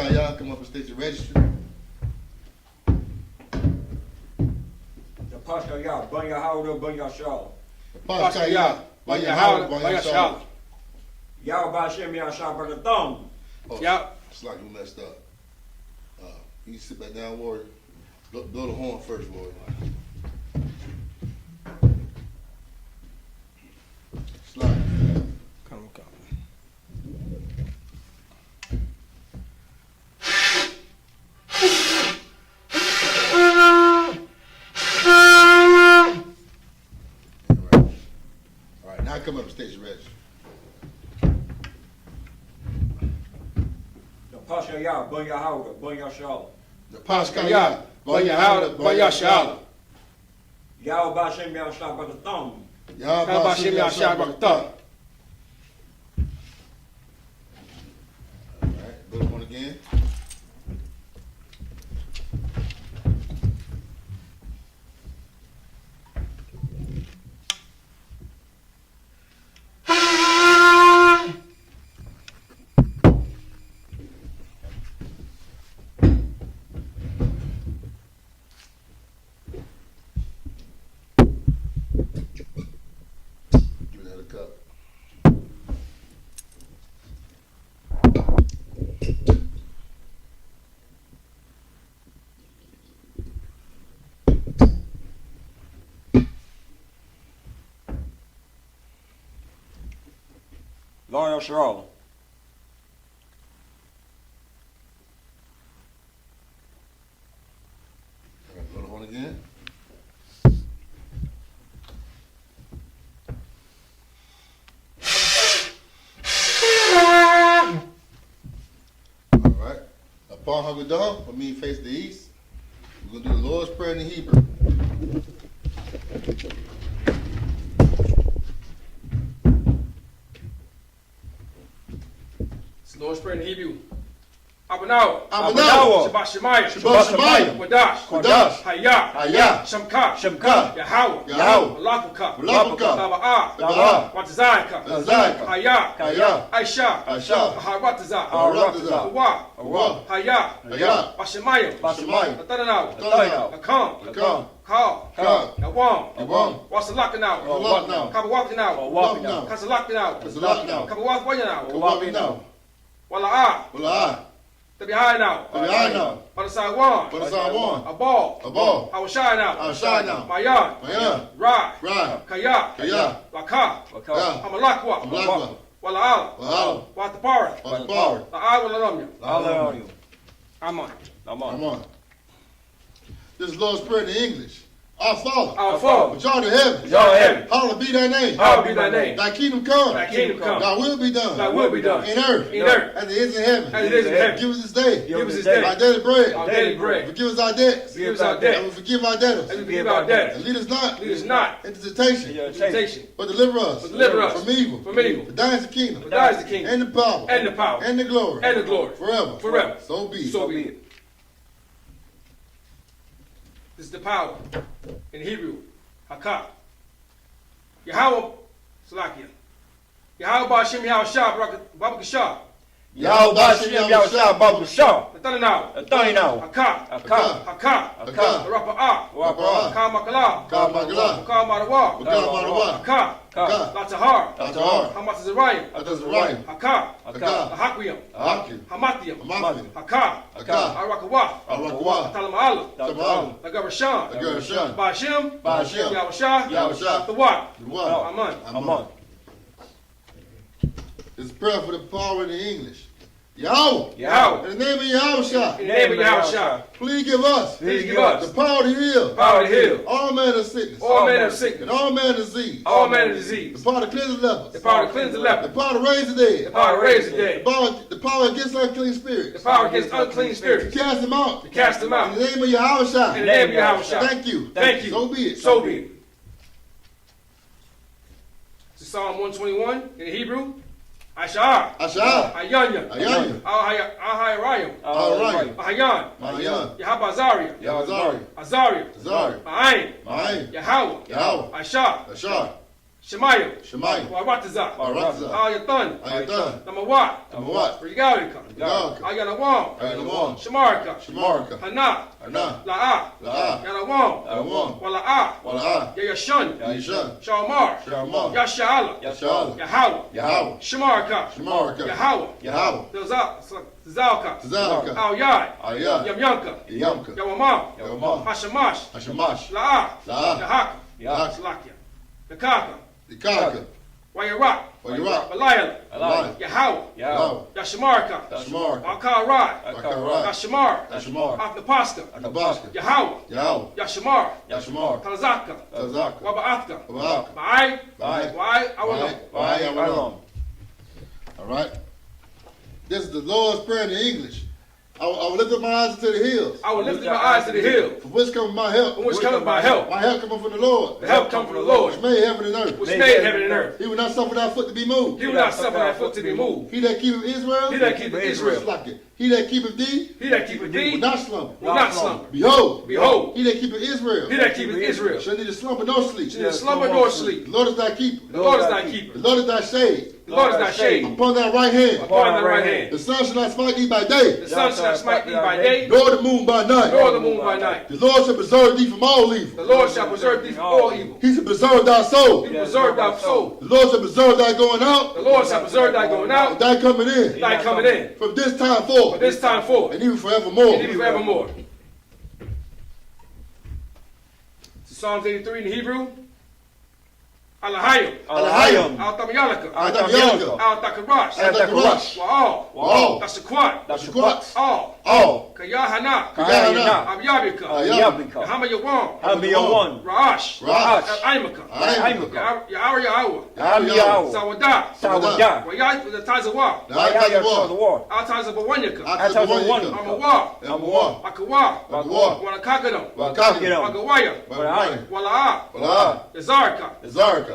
Kaya, come up and state your registry. The Pashkaya, Bun Yahanna, Bun Yashal. Kaya, Yahanna, SHALAM. Yahweh Bashem Yashal by the thumb. Yep. It's like you messed up. You sit back down, warrior. Blow the horn first, warrior. Slide. Come. All right, now come up and state your registry. The Pashkaya, Bun Yahanna, Bun Yashal. The Kaya, Yahanna, SHALAM. Yahweh Bashem Yashal by the thumb. Bashem Yashal by the thumb. All right, blow the horn again. Give that a cup. Lord Yashal. All right, blow the horn again. All right. Upon how we done, for me face the east, we're gonna do the Lord's Prayer in Hebrew. It's the Lord's Prayer in Hebrew. Abanawa. Abanawa. Shbbath. Shemaya. Wadash. Wadash. Hayah. Hayah. Shemka. Shemka. Yahweh. Yahweh. Malakuka. Malakuka. Taba'ah. Taba'ah. Watazayaka. Azayaka. Hayah. Kaya. Aisha. Aisha. Haratazah. Haratazah. Awa. Awa. Hayah. Hayah. Bashemaya. Bashemaya. Atanawa. Atanawa. Akam. Akam. Ka. Ka. Yawam. Yawam. Wasalakanawa. Walakanawa. Kabawakanawa. Walakanawa. Kasalakanawa. Kasalakanawa. Kabawakanawa. Kawabinawa. Wala'ah. Wala'ah. Tabi'ayanawa. Tabi'ayanawa. Padasaiwan. Padasaiwan. Abal. Abal. Awashayanawa. Awashayanawa. Mayan. Mayan. Rai. Rai. Kaya. Kaya. Laka. Kaya. Amalakwa. Amalakwa. Wala'ala. Wala'ala. Watapara. Watapara. La'ah Walalamya. Hallelujah. Amen. Come on. This is Lord's Prayer in English. Our Father, Our Father, which art in heaven, which art in heaven, hallowed be thy name. hallowed be thy name. Thy kingdom come. Thy kingdom come. Thy will be done. Thy will be done. In earth. In earth. As it is in heaven. As it is in heaven. Give us this day. Give us this day our daily bread. our daily bread. Forgive us our debts. Forgive us our And debt. we forgive our debtors. And we forgive our debtors. And lead us not. Lead us not into temptation. temptation. But deliver us. Deliver us from evil. from evil. For thine is the kingdom. For thine is the kingdom. And the power. And the power. And the glory. And the glory. Forever. Forever. So be it. So be it. This is the power in Hebrew. Hakah. Yahweh Salakia. Yahweh Bashem Yahweh Babakashah. Yahweh Bashem Yahweh Babakashah. Natananaw. Natananaw. Hakah. Hakah. Hakah. Hakah. Rapa'ah. Rapa'ah. Kamakala. Kamakala. Kamarawa. Kamakala. Hakah. Hakah. Latahar. Latahar. Hamatazarayim. Atazarayim. Hakah. Hakah. Hakwiyam. Hakim. Hamatiyam. Hamathim. Hakah. Hakah. Arakawah. Arakawah. Talama'ala. Tabalam. Lagarashan. Lagarashan. Bashem. Bashem. Yahushua. Yahushua. Thawat. Thawat. Aman. Aman. This is prayer for the power in the English. Yahweh. Yahweh. In the name of Yahushua. In the name of Yahushua. Please give us. Please give us the power to heal. power to heal All manner of sickness. all manner of And sickness, all manner of disease. all manner of disease, The power to cleanse the lepers. the power to cleanse the The leper, power to raise the dead. the power to raise the dead, The power against unclean spirits. the power against unclean spirits, To cast them out. to cast them In out. the name of Yahushua. In the name of Yahushua. Thank you. Thank you. So be it. So be it. This is Psalm 121 in the Hebrew. Ashar. Ashar. Ayanya. Ayanya. Ahayarayim. Alright. Ahayan. Mayan. Yahabazaria. Yahazari. Azaria. Azari. Ma'ayin. Ma'ayin. Yahweh. Yahweh. Ashar. Ashar. Shemayim. Shemayim. Waratazah. Waratazah. Al Yatan. Al Yatan. Namawat. Namawat. Rigalika. Rigalika. Al Yanawam. Yanawam. Shamarika. Shamarika. Hana. Hana. La'a. La'a. Yanawam. Yanawam. Wala'a. Wala'a. Yashun. Yashan. Shalmar. Shalmar. Yashala. Yashala. Yahweh. Yahweh. Shamarika. Shamarika. Yahweh. Yahweh. Zalka. Tazalka. Al Yai. Al Yai. Yamyanka. Yamka. Yawamam. Yawamam. Hashamash. Hashamash. La'a. La'a. Yahaka. Yahaka. Slakia. Yakaka. Ikaka. Wayarak. Wayarak. Balayala. Balayala. Yahweh. Yahweh. Yashamarika. Yashamarika. Akarai. Akarai. Yashamar. Yashamar. Afnapaska. Nabaska. Yahweh. Yahweh. Yashamar. Yashamar. Talazaka. Tazaka. Wabaatka. Wabaatka. Ba'ai. Ba'ai. Why? Awalom. Why? Awalom. All right. This is the Lord's Prayer in English. I will lift up my eyes to the hills. I will lift my eyes to the hill. From which cometh my help? From which cometh my help? My help cometh from the Lord. The help come from the Lord, Which made heaven and earth. which made heaven and earth. He will not suffer thy foot to be moved. He will not suffer thy foot to be moved. He that keepeth Israel. He that keepeth Israel. Like it. He that keepeth thee. He that keepeth Will thee not slumber. will not slumber. Behold. Behold. He that keepeth Israel. He that keepeth Israel Shall neither slumber nor sleep. shall neither slumber nor sleep. The Lord is thy keeper. The Lord is thy keeper. The Lord is thy shade. The Lord is thy shade Upon thy right hand. upon thy right hand. The sun shall not smite thee by day. The sun shall not smite thee by day, Nor the moon by night. nor the moon by night. The Lord shall preserve thee from all The evil. Lord shall preserve thee from all evil. He shall preserve thy soul. He will preserve thy soul. The Lord shall preserve thy going out. The Lord shall preserve thy going And out, thy coming in. thy coming in, From this time from forth. this time forth, And even forevermore. and even forevermore. To Psalms 83 in Hebrew. Alahayim. Alahayim. Al-Tamayalaka. Al-Tamayalaka. Al-Takarash. Al-Takarash. Wa'al. Wa'al. Tashakwat. Tashakwat. All. All. Yahanna. Yahanna. Ab-Yabika. Yabika. Yahanna Yawam. Yawan. Ra'ash. Ra'ash. Al-Aimaka. Aimaka. Ya'awa. Yawa. Sawadah. Sawada. Wa'yat with the Tazawa. War. Al-Tazabawanyaka. Atazawanyaka. Amawa. Amawa. Akawa. Akawa. Walakagano. Wakakira. Wagawaya. Wakawaya. Wala'a. Wala. Yazarka. Zarka.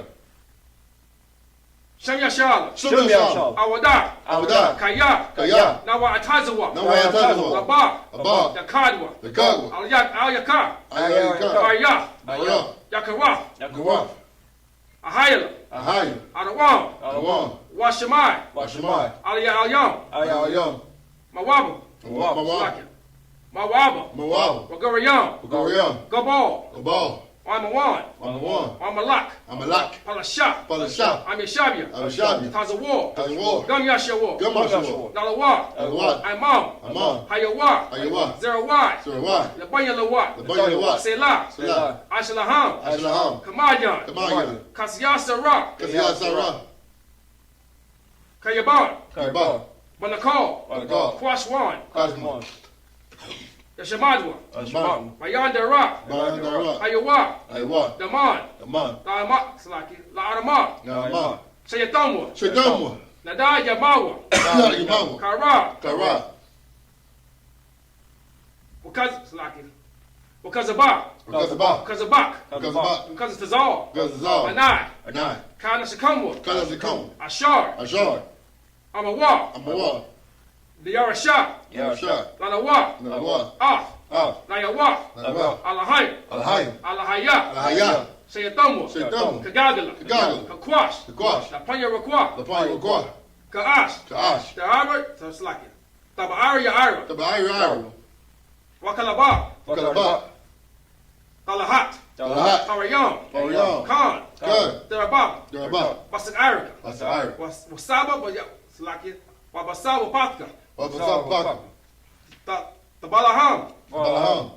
Shamyashala. Shumyashal. Awada. Awada. Kaya. Kaya. Nawa'atazawa. Nawa'atazawa. Laba. Abba. Yakadwa. The Kagwa. Al-Yaka. Ayaka. Aya. Aya. Yakara. Yakawaf. Ahayla. Ahaya. Adawam. Awam. Washamai. Washamai. Aliyah. Ayam. Mawaba. Mawab. Mawaba. Mawab. Wagarayam. Goriam. Gabal. Gabal. Wamawan. Mamawan. Wamalak. Amalak. Palasha. Palasha. Amishabia. Abishabia. Tazawar. Tazawar. Gum Yashawar. Gamashawar. Nalawa. Alawat. Imam. Amam. Hayawa. Ayawa. Zerawai. Sarawai. Labanya Lawat. Labanya Lawat. Selah. Selah. Ashalaham. Ashlaham. Kamayan. Kamayan. Kasyasara. Kasiyat Sarah. Kayaban. Kaiba. Banakal. Banakal. Kwashwan. Kazman. Yashamadwa. Ashman. Mayandara. Bayandara. Ayawa. Aywa. Daman. Aman. Dama. Slaki. La'arama. Nama. Sayatamwa. Shadamwa. Nada Yamawa. Imawa. Kara. Kara. Slaki. Wakazaba. Kazaba. Kazabak. Kazaba. Kazatazal. Kazazal. Manai. Anai. Kana Shakamwa. Kazazikam. Ashar. Ashar. Amawa. Amawa. Diyarasha. Yarasha. Lanawa. Nawa. Ah. Ah. Nayawa. Nawa. Alahai. Alhai. Alahaya. Alhaya. Sayatamwa. Shaitam. Kagagala. Kagagala. Kakwash. Kakwash. Lapanya Rakwa. Lapay Wakwa. Kaash. Kaash. Ta'abar. Slaki. Taba'ara Ya'ara. Tabairi Ira. Wakalaba. Kalaba. Talahat. Talahat. Parayam. Parayam. Khan. Khan. Darabab. Darabab. Basak Arika. Basair. Wasaba. Slaki. Wabasaba Patka. Wapasab Bak. Tabalaham. Balaham.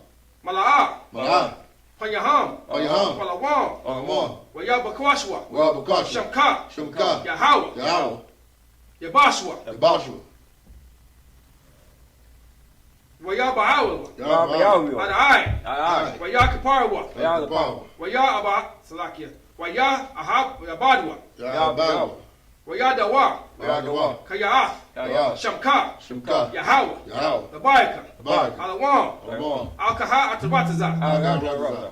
Mala'a. Malah. Panyaham. Panyaham. Walawam. Alamon. Wayabakwashwa. Wabakash. Shamka. Shumka. Yahawa. Yahawa. Yabashwa. Yabashua. Wayabahawa. Yabayawa. Adai. Wayakaparwa. Yabawa. Wayaba. Salakia. Waya Ahab. Yabadwa. Yabawa. Wayadawa. Yagawa. Kaya'ath. Kaya. Shamka. Shumka. Yahawa. Yahawa. Tabaika. Tabaika. Alawam. Alamon. Alkaha Atabataza. Agabraza.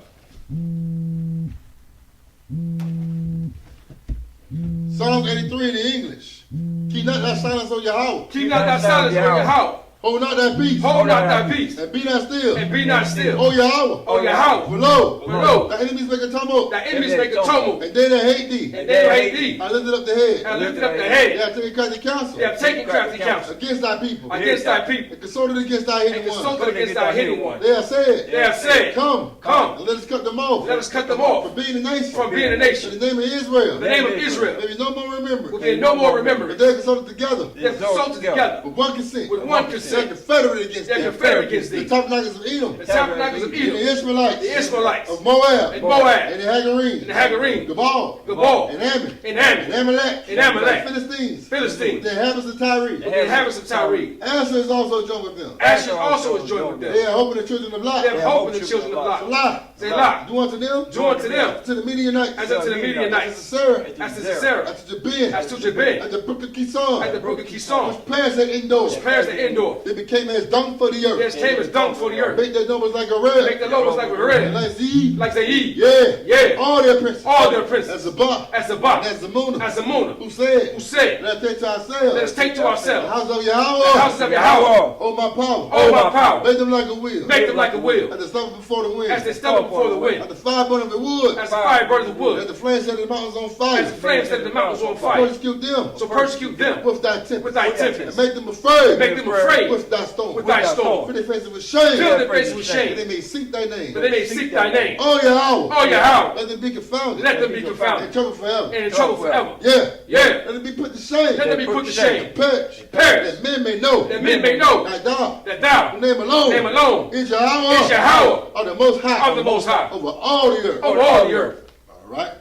Psalms 83 in the English. Keep not thy silence, O Yahweh. Keep not thy silence, O Yahweh. Hold not thy peace. Hold not thy peace. And be not still. And be not still. O Yahweh. O Yahweh. Below. Below. Thy enemies make a tumult. Thy enemies make a tumult. And they that hate thee. And they that hate thee. I lifted up the head. And lifted up the They head. have taken crafty counsel. They have taken crafty counsel. Against thy people. Against thy people. And consulted against thy And hidden ones. consulted against thy hidden one. They have said. They have said. Come. Come. And let us cut them off. Let us cut them off. From being a nation. From being a nation. In the name of Israel. The name of Israel. There be no more remembrance. Will be no more But remembrance. they consulted together. They have consulted together. With one consent. With one They're consent. confederate against They're them. confederate against The thee. tabernacles of Edom. The tabernacles of The Edom. Israelites. The Israelites. Of Moab. And Moab. And the Hagarine. And the Hagarine. Gabal. Gabal. And Ammon. And Ammon. And Amalek. And Amalek. And Philistines. Philistines. The inhabitants of Tyre. The inhabitants of Tyre. Asher is also joined with them. Asher also is joined with They them. are hoping the children of Lot. They have hope in the children of Lot. Lot. Say Lot. Do unto them. Do unto them. To the Midianites. As unto the As to Midianites. Sarah. As to Sisera. As to Jabin. As to Jabin. At the brook of Kison. At the brook of Kison. Which passed at Endor. Which pairs the indoor. They became as dung for the Their earth. came as dung for the earth. Make their numbers like a red. Make the logos like a And red. like Zee. Like they eat. Yeah. Yeah. All their princes. All their princes. As a buck. As a buck. As a moon. As a moon. Who said? Who said? Let us take to ourselves. Let us take to The ourselves house of the Yahweh. houses of Yahweh. Oh my power. Oh my power. Make them like a wheel. Make them like a wheel. At the stumble before the wind. As they stumble before the At wind. the fire burning the wood. As the fire burns the Let wood. the flames set the mountains on fire. As the flames set the mountains on fire. Persecute them. So persecute them With thy tempest. with thy And tempest. make them afraid. Make them afraid With thy storm. with thy storm. Fill their faces with shame. Fill their faces with That shame. they may seek thy name. That they may seek thy name. Oh Yahweh. Oh Yahweh. Let them be confounded. Let them be In confounded. trouble forever. And in trouble forever. Yeah. Yeah. Let them be put to shame. Let them be put to shame. Perish. Perish. That men may know. That men may know That thou. that thou, The name alone. name alone, Is Yahweh. is Yahweh Of the most high. of the Most High Over all the earth. over all the earth. All right.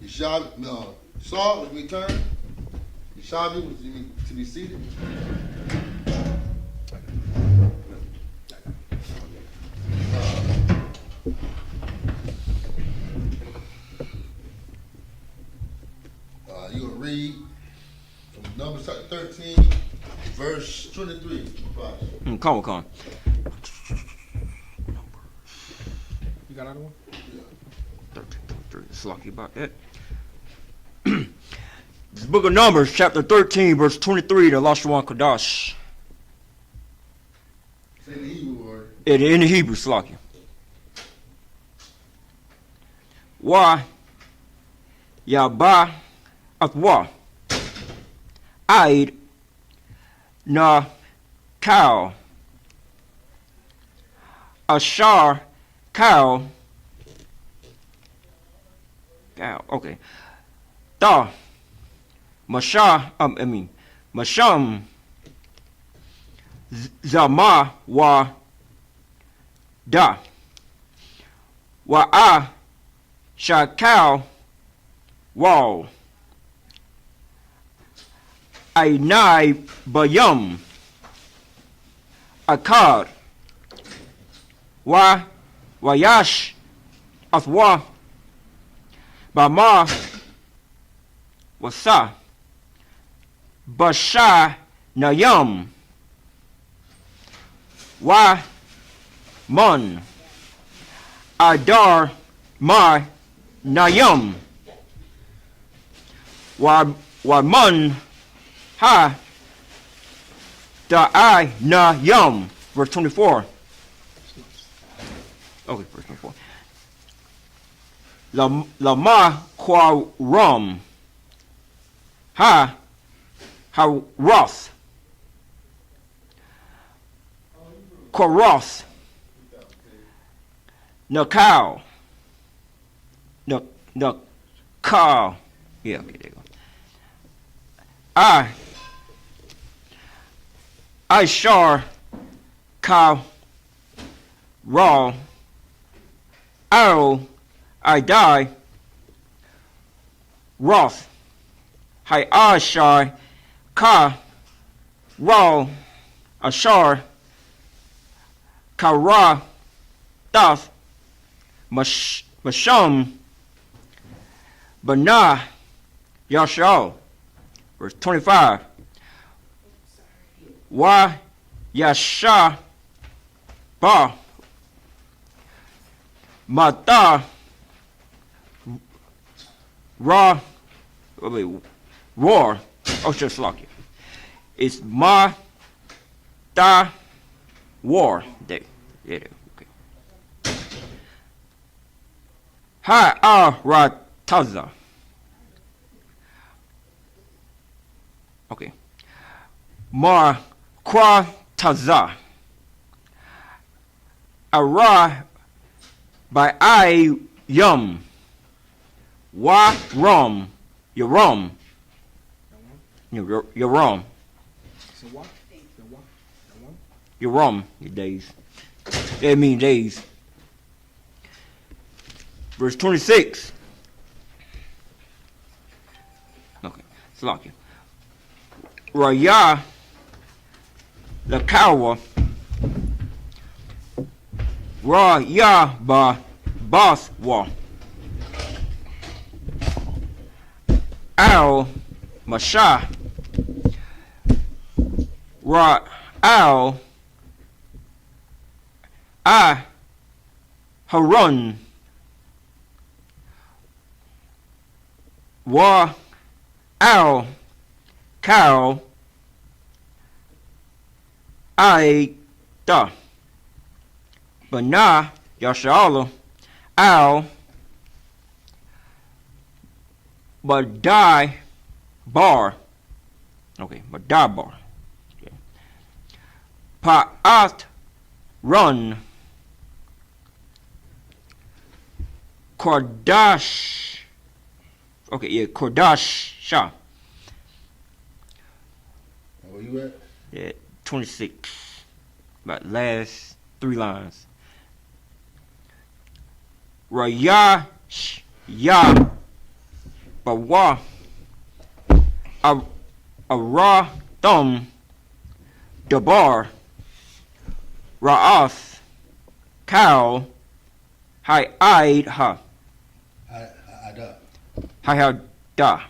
You shall, Saul, as we turn. You shall be to be seated. You're going to read from Numbers chapter 13, verse 23. Come on. You got another one? 13:23. Slocky about that. This book of Numbers, chapter 13, verse 23, the Lashwan Kodash. Say the Hebrew word. In the Hebrew, Slocky. Wa Yaba Atwa Aid Na Cow Ashar Cow okay. Da Masham Zama wa Da wa a Shakal Wall Ainai Bayum Akar Wayash Athwa Bama Wasa Basha Nayum Wa Mun Adar Ma Nayum Wa Mun Ha Da'i Nayum. Verse 24. Okay, verse 24. Lama Kwa Rum Ha Roth Koroth Nakal Nakal. Yeah, okay, there you go. I shar Ka Raw Arrow I die Roth Hi Ashar Ka Raw Ashar Kara Dath Masham Bana Yashal. Verse 25. Wa Yasha Ba Mata Ra Roar. Oh, just like it. It's Ma Da War. There. Yeah, there. Okay. Rataza. Okay. Mar Quataza. Ara by I Yum. Wa Rum. You're wrong. You're wrong. So what? You're wrong. Your days. That means days. Verse 26. Okay. Slocky. Raya the Kawa. Raya ba Baswa. Al Masha. Ra Al I Harun Wa Al Cow I Da Bana Yashala Al Badai Bar. Okay, Badai Bar. Okay. Pa'at Run Kordash. Okay, yeah, Kordash Shah. Where you at? Yeah, 26. About last 3 lines. Rayash Ya Bawa Ara Thum Dabar Ra'ath Cow Hi Id Ha I da. Hi Da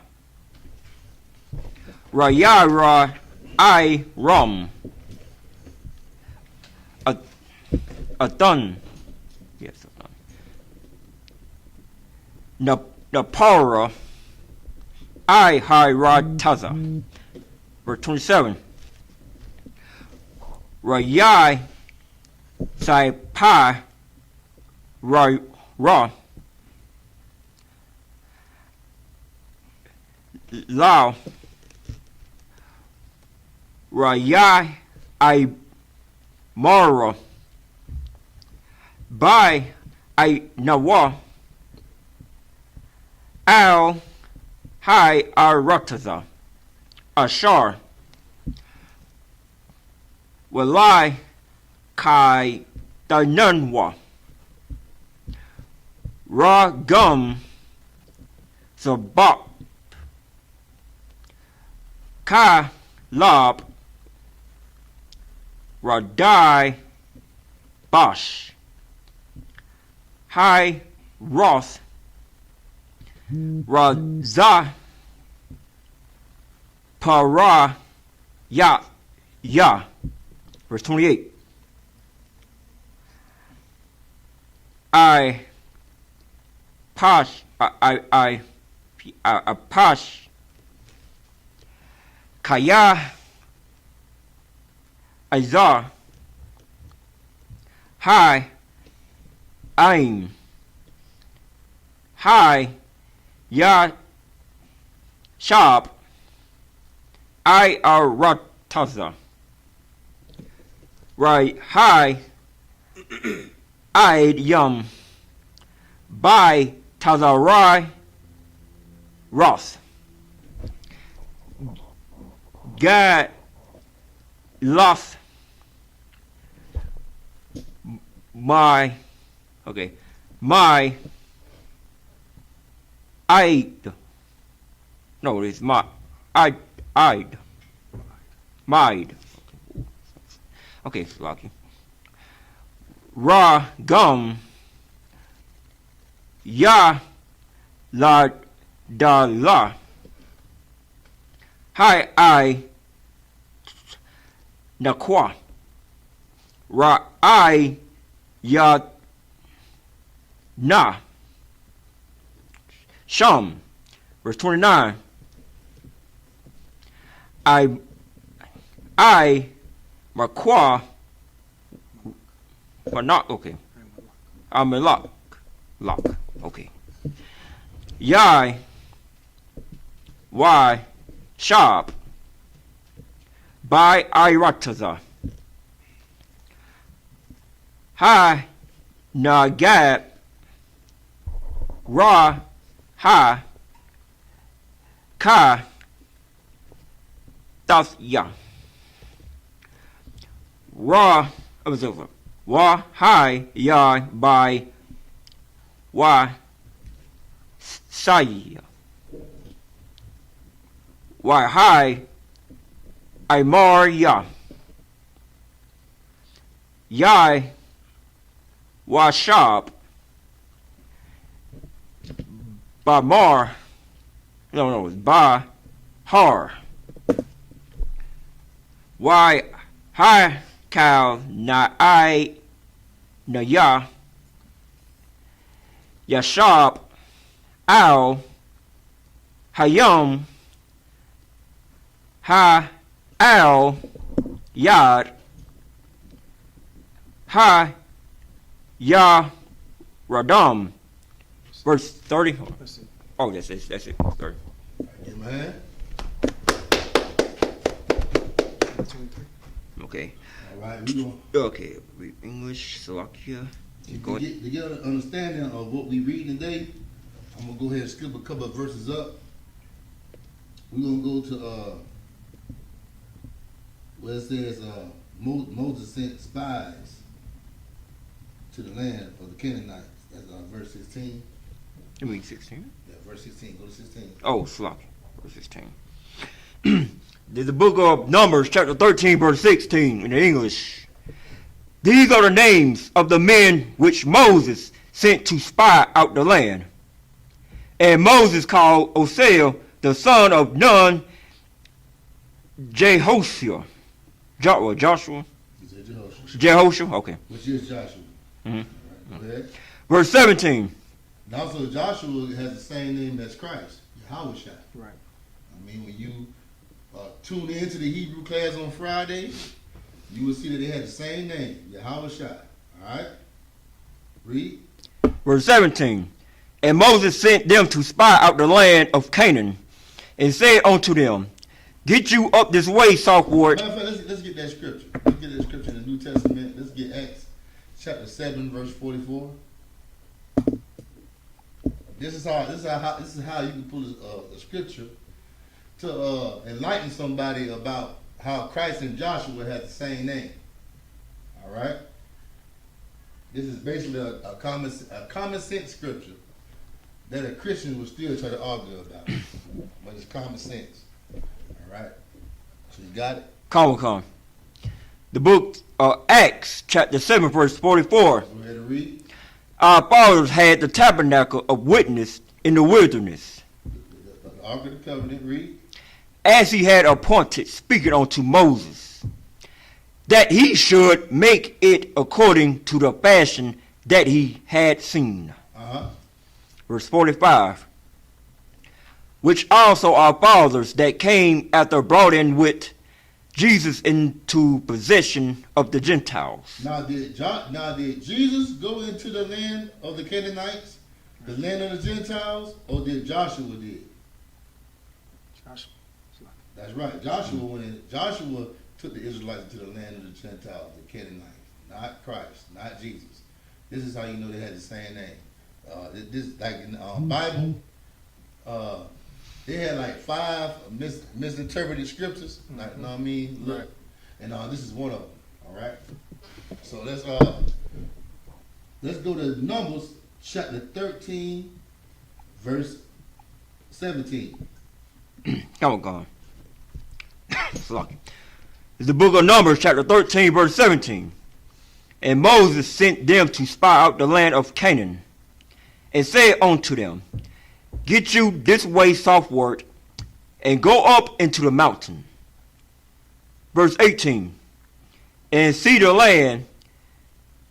Rayara I Rum a Thun. Yes, a Thun. Napara I Hi Taza. Verse 27. Rayai Sai Pi Ra Lao Rayai I Mara By I Nawa Al Hi Arataza Ashar Walai Kai Danunwa Ra Gum Zabak Ka Lab Radai Bosh Hi Roth Raza Para Ya Ya. Verse 28. I Pash Pash Kaya Izar Hi Aim Hi Ya Shab I Arataza Right Hi Id Yum By Tazarai Roth God Loth my okay my I'd no it's my I'd Mide. Okay, Lucky. Ra Gum Ya La Da La Hi I Nakwa Ra I Ya Na Sham. Verse 29. I Makwa, Manak, okay. Amelak, lock, okay. Yai, Y, Shab, by Irataza. Hi, Nagab, Ra, Ha, Ka, Tasya. Ra, observer. Wa, Hi, Ya, by Wa, Saya. Wa, Hi, Imar, Ya. Yai, Washab, Bamar, no, Ba, Har. Why, Hi, Cow, Na, I, Na, Ya, Yashab, Al, Hayam, Ha, Al, Yad, Ha, Ya, Radam. Verse 30. Oh, that's it. 30. Amen. Okay. All right, we going Okay. Read English, Slovakia. to get an understanding of what we read today. I'm gonna go ahead and skip a couple of verses up. We're gonna go to where it says Moses sent spies to the land of the Canaanites. That's verse 16. You mean 16? Yeah, verse 16. Go to 16. Oh, Slovakia. Verse 16. There's the book of Numbers, chapter 13, verse 16 in the English. These are the names of the men which Moses sent to spy out the land. And Moses called Osea, the son of Nun, Jehoshua. Joshua? He said Jehoshua. Jehoshua? Okay. Which is Joshua. Mhm. All right, go ahead. Verse 17. And also Joshua has the same name as Christ, Yahushua. Right. I mean, when you tune into the Hebrew class on Friday, you will see that they had the same name, Yahushua. All right? Read. Verse 17. And Moses sent them to spy out the land of Canaan, and said unto them, Get you up this way southward. Matter of fact, let's get that scripture. Let's get that scripture in the New Testament. Let's get Acts chapter 7, verse 44. This is how you can pull a scripture to enlighten somebody about how Christ and Joshua had the same name. All right. This is basically a common sense scripture that a Christian would still try to argue about, but it's common sense. All right. So you got it. Come. The book of Acts, chapter 7, verse 44. Go ahead and read. Our fathers had the tabernacle of witness in the wilderness, The Ark of the Covenant. Read. as he had appointed, speaking unto Moses, that he should make it according to the fashion that he had seen. Verse 45. Which also our fathers that came after brought in with Jesus into possession of the Gentiles. Now did Jesus go into the land of the Canaanites, the land of the Gentiles, or did Joshua did? Joshua. That's right. Joshua went in. Joshua took the Israelites into the land of the Gentiles, the Canaanites, not Christ, not Jesus. This is how you know they had the same name. This like in the Bible. They had like 5 misinterpreted scriptures. Like, you know what I mean? Look, Right. and this is one of them. All right. So let's go to Numbers chapter 13, verse 17. Come on. It's the book of Numbers, chapter 13, verse 17. And Moses sent them to spy out the land of Canaan, and said unto them, Get you this way southward, and go up into the mountain. Verse 18. And see the land,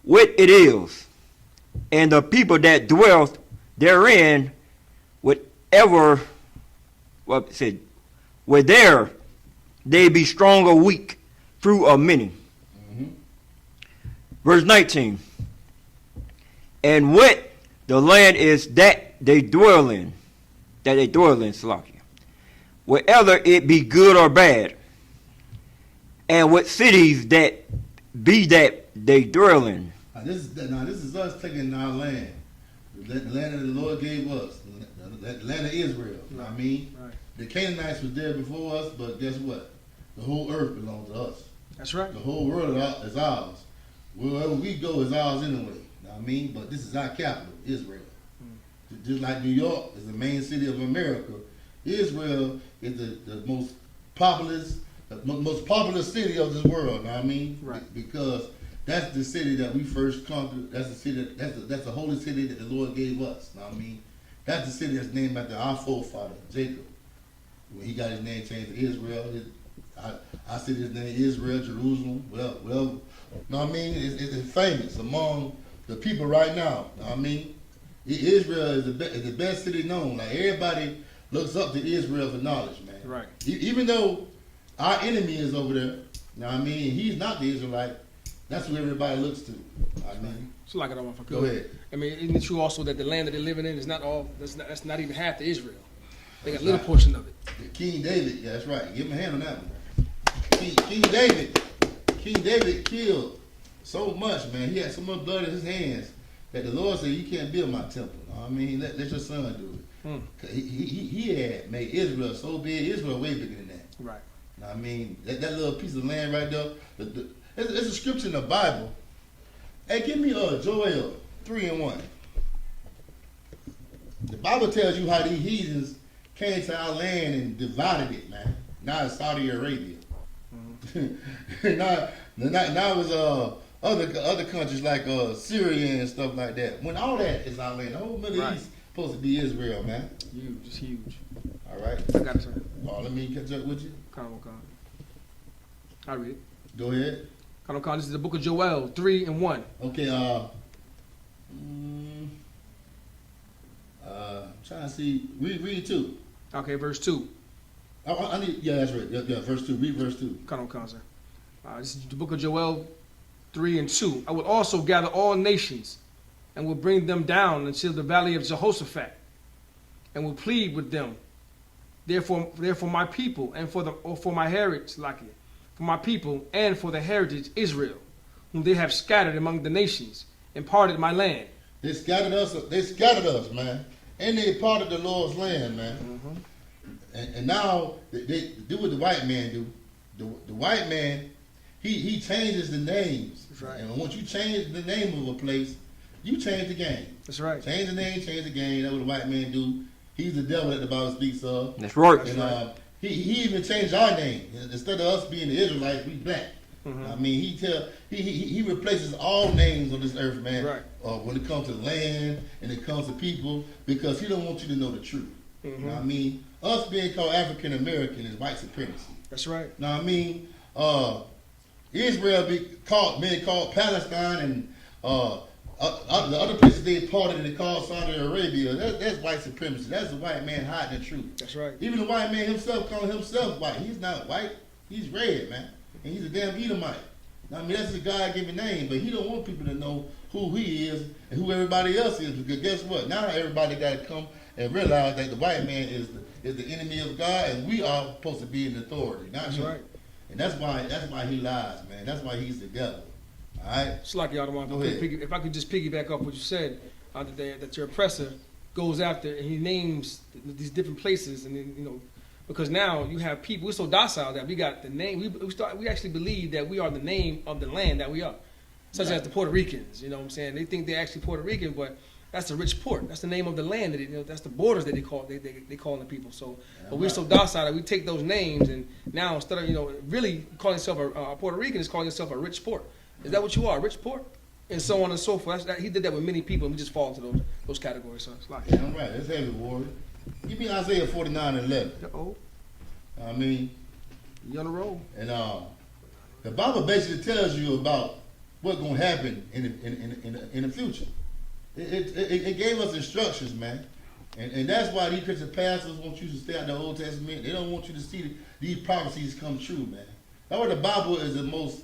what it is, and the people that dwell therein, whatever, whether they be strong or weak, few or many. Verse 19. And what the land is that they dwell in, Salakia, whether it be good or bad, and what cities that they dwell in. Now this is us taking our land, the land that the Lord gave us, the land of Israel. You know what I mean? Right. The Canaanites was there before us, but guess what? The whole earth belongs to us. That's right. The whole world is ours. Wherever we go is ours anyway. You know what I mean? But this is our capital, Israel. Just like New York is the main city of America, Israel is the most populous city of this world. You know what I mean? Right. Because that's the city that we first conquered. That's the city. That's the holy city that the Lord gave us. You know what I mean? That's the city that's named after our forefather Jacob. When he got his name changed to Israel, I said his name Israel, Jerusalem. Well, you know what I mean? It's famous among the people right now. You know what I mean? Israel is the best city known. Like everybody looks up to Israel for knowledge, man. Right. Even though our enemy is over there, you know what I mean? He's not the Israelite. That's who everybody looks to. I mean, So like I don't want to go ahead. I mean, isn't it true also that the land that they're living in is not all? That's not even half the Israel. They got a little portion of it. King David, yeah, that's right. Give him a hand on that one. King David killed so much, man. He had so much blood in his hands that the Lord said, "You can't build my temple." You know what I mean, let your son do it. 'Cause he had made Israel so big. Israel way bigger than that. Right. You know what I mean, that little piece of land right there. It's a scripture in the Bible. Hey, give me Joel 3:1. The Bible tells you how these heathens came to our land and divided it, man. Now it's Saudi Arabia. now it's other countries like Syria and stuff like that. When all that is our land, the whole Middle East supposed to be Israel, man. Huge. It's huge. All right. I got it, sir. Let me catch up with you. Con. I read it. Go ahead. Con. This is the book of Joel 3:1. Okay. Trying to see. Read 2. Okay, verse 2. I need. Yeah, that's right. Yeah, verse 2. Read verse 2. Con, sir. This is the book of Joel 3:2. I will also gather all nations and will bring them down until the valley of Jehoshaphat and will plead with them. Therefore my people and for my heritage, like it, for my people and for the heritage Israel, whom they have scattered among the nations and parted my land. They scattered us, man. And they parted the Lord's land, man. Mm-hmm. And now they do what the white man do. The white man, he changes the names. That's right. And once you change the name of a place, you change the game. That's right. Change the name, change the game. That's what the white man do. He's the devil that the Bible speaks of. That's right. And he even changed our name. Instead of us being the Israelites, we black. Mm-hmm. I mean, he replaces all names on this earth, man. Right. When it comes to land and it comes to people, because he don't want you to know the truth. Mm-hmm. You know what I mean? Us being called African American is white supremacy. That's right. You know what I mean? Israel being called Palestine and the other places they parted and they called Saudi Arabia. That's white supremacy. That's the white man hiding the truth. That's right. Even the white man himself calling himself white. He's not white. He's red, man. And he's a damn Edomite. I mean, that's his God-given name, but he don't want people to know who he is and who everybody else is. Because guess what? Now everybody got to come and realize that the white man is the enemy of God, and we are supposed to be in authority, not That's him. right. And that's why he lies, man. That's why he's the devil. All right. It's like y'all don't want Go to ahead. if I could just piggyback off what you said, that your oppressor goes after and he names these different places, and then, because now you have people. We're so docile that we got the name. We actually believe that we are the name of the land that we are, such as the Puerto Ricans. You know what I'm saying? They think they're actually Puerto Rican, but that's a rich port. That's the name of the land. That's the borders that they call the people. So, but we're so docile that we take those names, and now instead of really calling yourself a Puerto Rican, is calling yourself a rich port. Is that what you are, a rich port? And so on and so forth. He did that with many people, and we just fall into those categories. So it's like, Yeah, I'm right. That's heavy, Warrior. Give me Isaiah 49:11. oh, I mean, you on the roll. and the Bible basically tells you about what's going to happen in the future. It gave us instructions, man. And that's why these Christian pastors want you to stay out of the Old Testament. They don't want you to see these prophecies come true, man. That's why the Bible is the most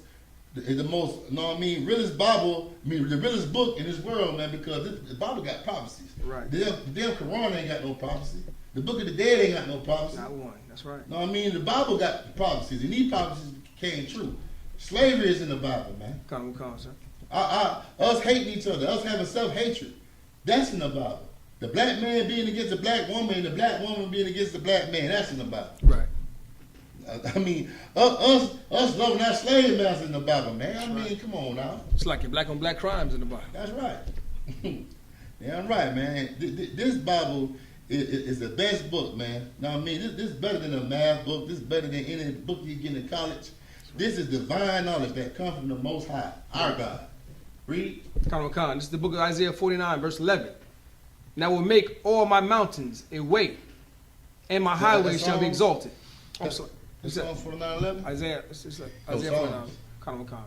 the most, you know what I mean, realest Bible, the realest book in this world, man, because the Bible got prophecies. Right. The damn Quran ain't got no prophecy. The Book of the Dead ain't got no prophecy. Not one. That's right. You know what I mean? The Bible got prophecies, and these prophecies came true. Slavery is in the Bible, man. Come, sir. Us hating each other, us having self-hatred, that's in the Bible. The black man being against the black woman and the black woman being against the black man, that's in the Bible. Right. I mean, us loving our slave masters in the Bible, man. I mean, right. Come on now. It's like your black on black crimes in the Bible. That's right. Damn right, man. This Bible is the best book, man. Now, I mean, this is better than a math book. This is better than any book you get in college. This is divine knowledge that comes from the Most High, our God. Read. Khan. This is the book of Isaiah 49, verse 11. And I will make all my mountains a way, and my highways shall be exalted. I'm sorry. It's Psalms 49:11? Isaiah, it's like Oh, Isaiah Psalms. 49, Khan.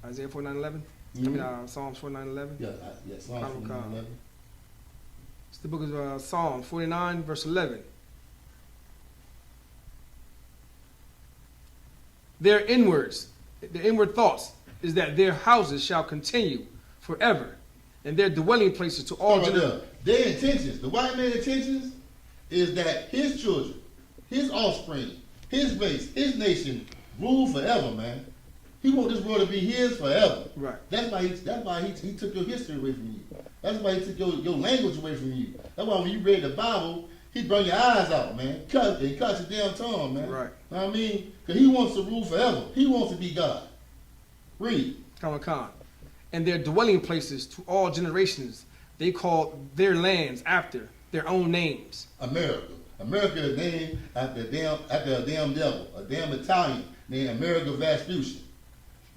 Isaiah 49:11. Mhm. I mean, Psalms 49:11. Yeah, Psalms 49:11. It's the book of Psalms 49, verse 11. Their inward thoughts is that their houses shall continue forever, and their dwelling places to all generations. Their intentions, the white man's intentions, is that his children, his offspring, his race, his nation rule forever, man. He want this world to be his forever. Right. That's why he took your history away from you. That's why he took your language away from you. That's why when you read the Bible, he bring your eyes out, man. Cut your damn tongue, man. Right. Know what I mean? Because he wants to rule forever. He wants to be God. Read. Khan. And their dwelling places to all generations, they call their lands after their own names. America. America is named after a damn devil, a damn Italian named Amerigo Vespucci.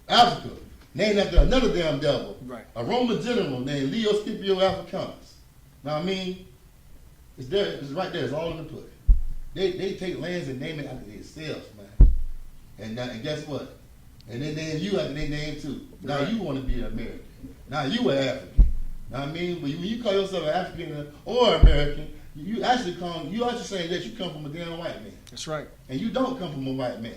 Africa, named after another damn devil. Right. A Roman general named Leo Scipio Africanus. Now I mean, it's there, it's right there, it's all in the book. They take lands and name it after themselves, man. And guess what? And they name you after their name too. Now Right. you want to be an American. Now you an African. Now I mean, when you call yourself an African or American, you actually saying that you come from a damn white man. That's right. And you don't come from a white man.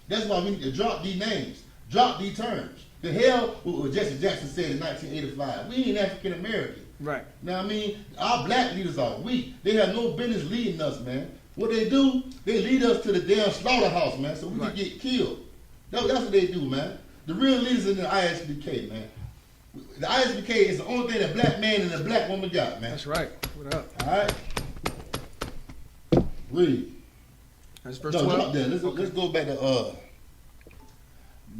That's why we need to drop these names, drop these terms. The hell what Jesse Jackson said in 1985. We ain't African American. Right. Now I mean, our black leaders are weak. They have no business leading us, man. What they do, they lead us to the damn slaughterhouse, man, so we Right. can get killed. That's what they do, man. The real leaders in the I.S.U.P.K, man. The I.S.U.P.K is the only thing that black man and a black woman got, man. That's right. What up? All right. Read. That's verse No, 12. drop there. Let's go back to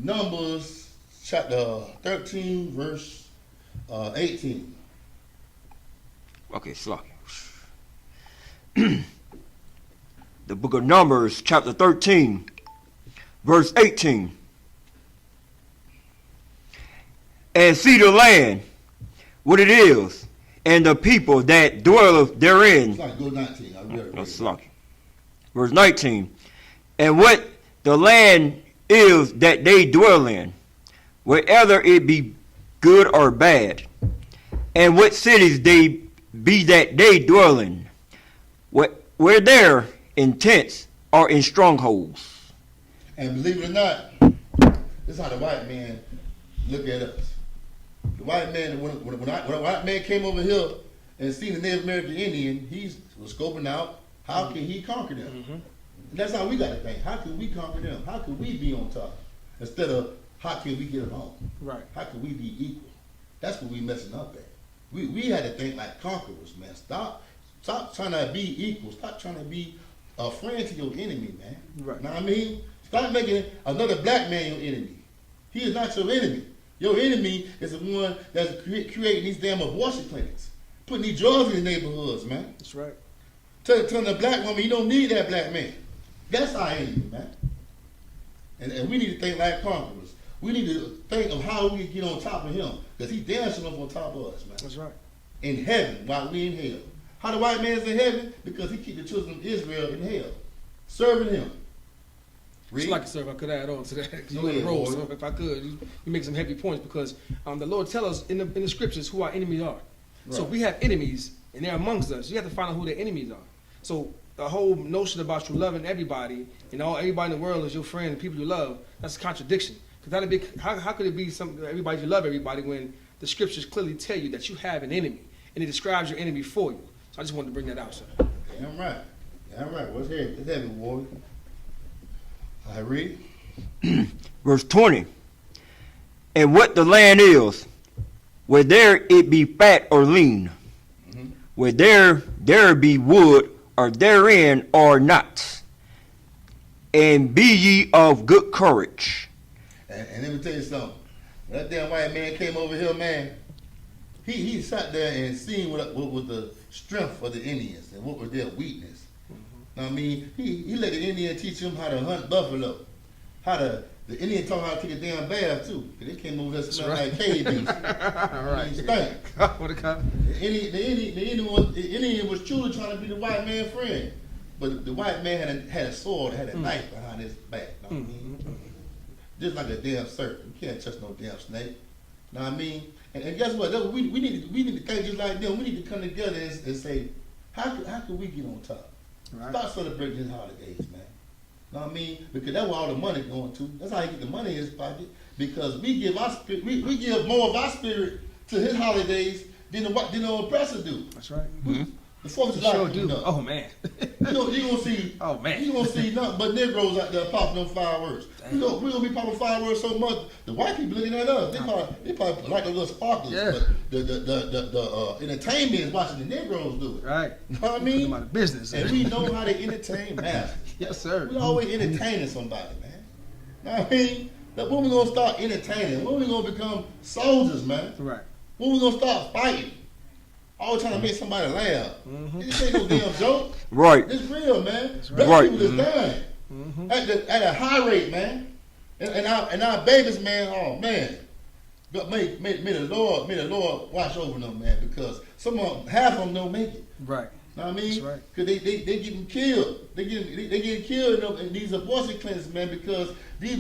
Numbers chapter 13, verse 18. Okay, Slocky. The book of Numbers, chapter 13, verse 18. And see the land, what it is, and the people that dwelleth therein. It's like go 19. I read it. No, Slocky. Verse 19. And what the land is that they dwell in, whether it be good or bad, and what cities they be that they dwell in, where they're in tents or in strongholds. And believe it or not, this is how the white man look at us. The white man, when a white man came over here and seen the Native American Indian, he was scoping out how can he conquer them. Mm-hmm. And that's how we got to think. How can we conquer them? How can we be on top? Instead of how can we get along? Right. How can we be equal? That's what we messing up at. We had to think like conquerors, man. Stop trying to be equal. Stop trying to be a friend to your enemy, man. Right. Know what I mean? Stop making another black man your enemy. He is not your enemy. Your enemy is the one that's creating these damn abortion clinics, putting these drugs in the neighborhoods, man. That's right. Telling the black woman you don't need that black man. That's our enemy, man. And we need to think like conquerors. We need to think of how we can get on top of him, because he's dancing up on top of us, man. That's right. In heaven while we in hell. How the white man's in heaven? Because he keep the children of Israel in hell, serving him. It's like, sir, if I could add on to that, 'cause you Go on the ahead, roll, boy. so if I could, you make some heavy points, because the Lord tell us in the scriptures who our enemies are. So Right. if we have enemies and they're amongst us, you have to find out who their enemies are. So the whole notion about you loving everybody, everybody in the world is your friend, people you love, that's a contradiction. Because how could it be everybody you love everybody when the scriptures clearly tell you that you have an enemy, and it describes your enemy for you. So I just wanted to bring that out, sir. Damn right. Damn right. What's heavy? What's heavy, boy? I read. Verse 20. And what the land is, whether it be fat or lean, whether there be wood or therein or not, and be ye of good courage. And let me tell you something. When that damn white man came over here, man, he sat there and seen what was the strength of the Indians and what was their weakness. I mean, he let the Indian teach him how to hunt buffalo, the Indian taught him how to take a damn bath too. They came over there smelling like cave beans. Right. Stank. What a cop. The Indian was truly trying to be the white man's friend, but the white man had a sword, had a knife behind his back. Know what I mean? Just like a damn serpent. You can't touch no damn snake. Know what I mean? And guess what? We need to think just like them. We need to come together and say, how can we get on top? Right. Start celebrating these holidays, man. Know what I mean? Because that's where all the money going to. That's how he get the money in his pocket. Because we give our spirit, we give more of our spirit to his holidays than the oppressor do. That's right. The Fourth of Sure July do. coming up. Oh man. You gonna see. Oh man. You gonna see nothing but Negroes out there popping them fireworks. We gonna be popping fireworks so much. The white people looking at us. They probably like those little sparklers. Yeah. But the entertainment is watching the Negroes do it. Right. You know what I Put mean? them out of business. And we know how to entertain masters. Yes, sir. We always entertaining somebody, man. Know what I mean? But when we gonna start entertaining? When we gonna become soldiers, man? Right. When we gonna start fighting? Always trying to make somebody laugh. This ain't no damn joke. Right. It's real, man. right. Black people is dying at a high rate, man. And our babies, man. Oh man. But may the Lord watch over them, man, because half of them don't make it. Right. Know what I mean? That's right. Because they getting killed. They getting killed in these abortion clinics, man, because these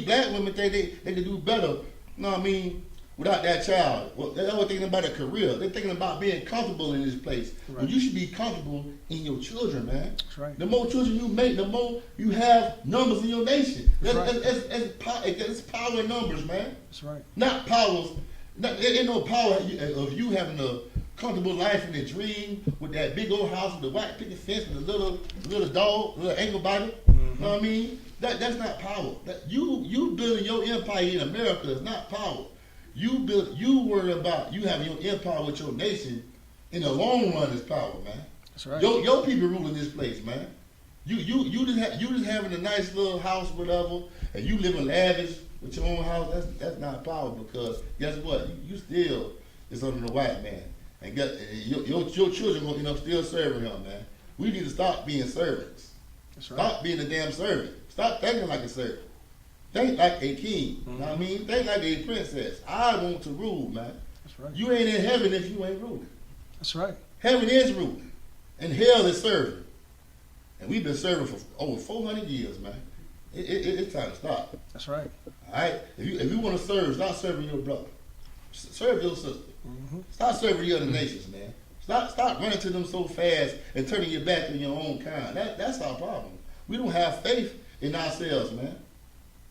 black women think they can do better, know what I mean, without that child. Well, they're always thinking about a career. They're thinking about being comfortable in this place. Right. Well, you should be comfortable in your children, man. That's right. The more children you make, the more you have numbers in your nation. That's right. It's power in numbers, man. That's right. Not powers. There ain't no power of you having a comfortable life in a dream with that big old house with the white picket fence with a little dog, little ankle biter. You know what I mean? That's not power. You building your empire in America is not power. You worry about you having your empire with your nation in the long run is power, man. That's right. Your people ruling this place, man. You just having a nice little house, whatever, and you living lavish with your own house. That's not power, because guess what? You still is under the white man, and your children gonna still serving him, man. We need to stop being servants. That's right. Stop being a damn servant. Stop thinking like a servant. Think like a king. Know what I mean? Think like a princess. I want to rule, man. That's right. You ain't in heaven if you ain't ruling. That's right. Heaven is ruling, and hell is serving. And we've been serving for over 400 years, man. It's time to stop. That's right. All right? If you want to serve, stop serving your brother. Serve your sister. Stop serving the other nations, man. Stop running to them so fast and turning your back on your own kind. That's our problem. We don't have faith in ourselves, man.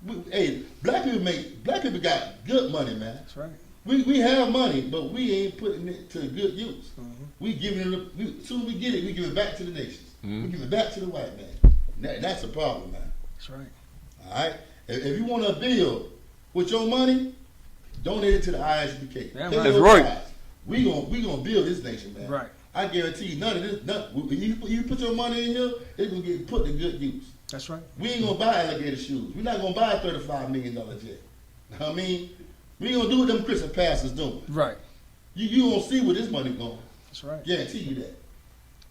Black people got good money, man. That's right. We have money, but we ain't putting it to good use. We giving it. Soon we get it, we give it back to the nations. We give it back to the white man. That's the problem, man. That's right. All right. If you want to build with your money, donate it to the I.S.U.P.K. Damn Tell right. your That's right. guys, we gonna build this nation, man. Right. I guarantee you, none of this. You put your money in here, it's gonna get put to good use. That's right. We ain't gonna buy alligator shoes. We're not gonna buy a $35 million jet. Know what I mean? We ain't gonna do what them Christian pastors doing. Right. You gonna see where this money going. That's right. Guarantee you that.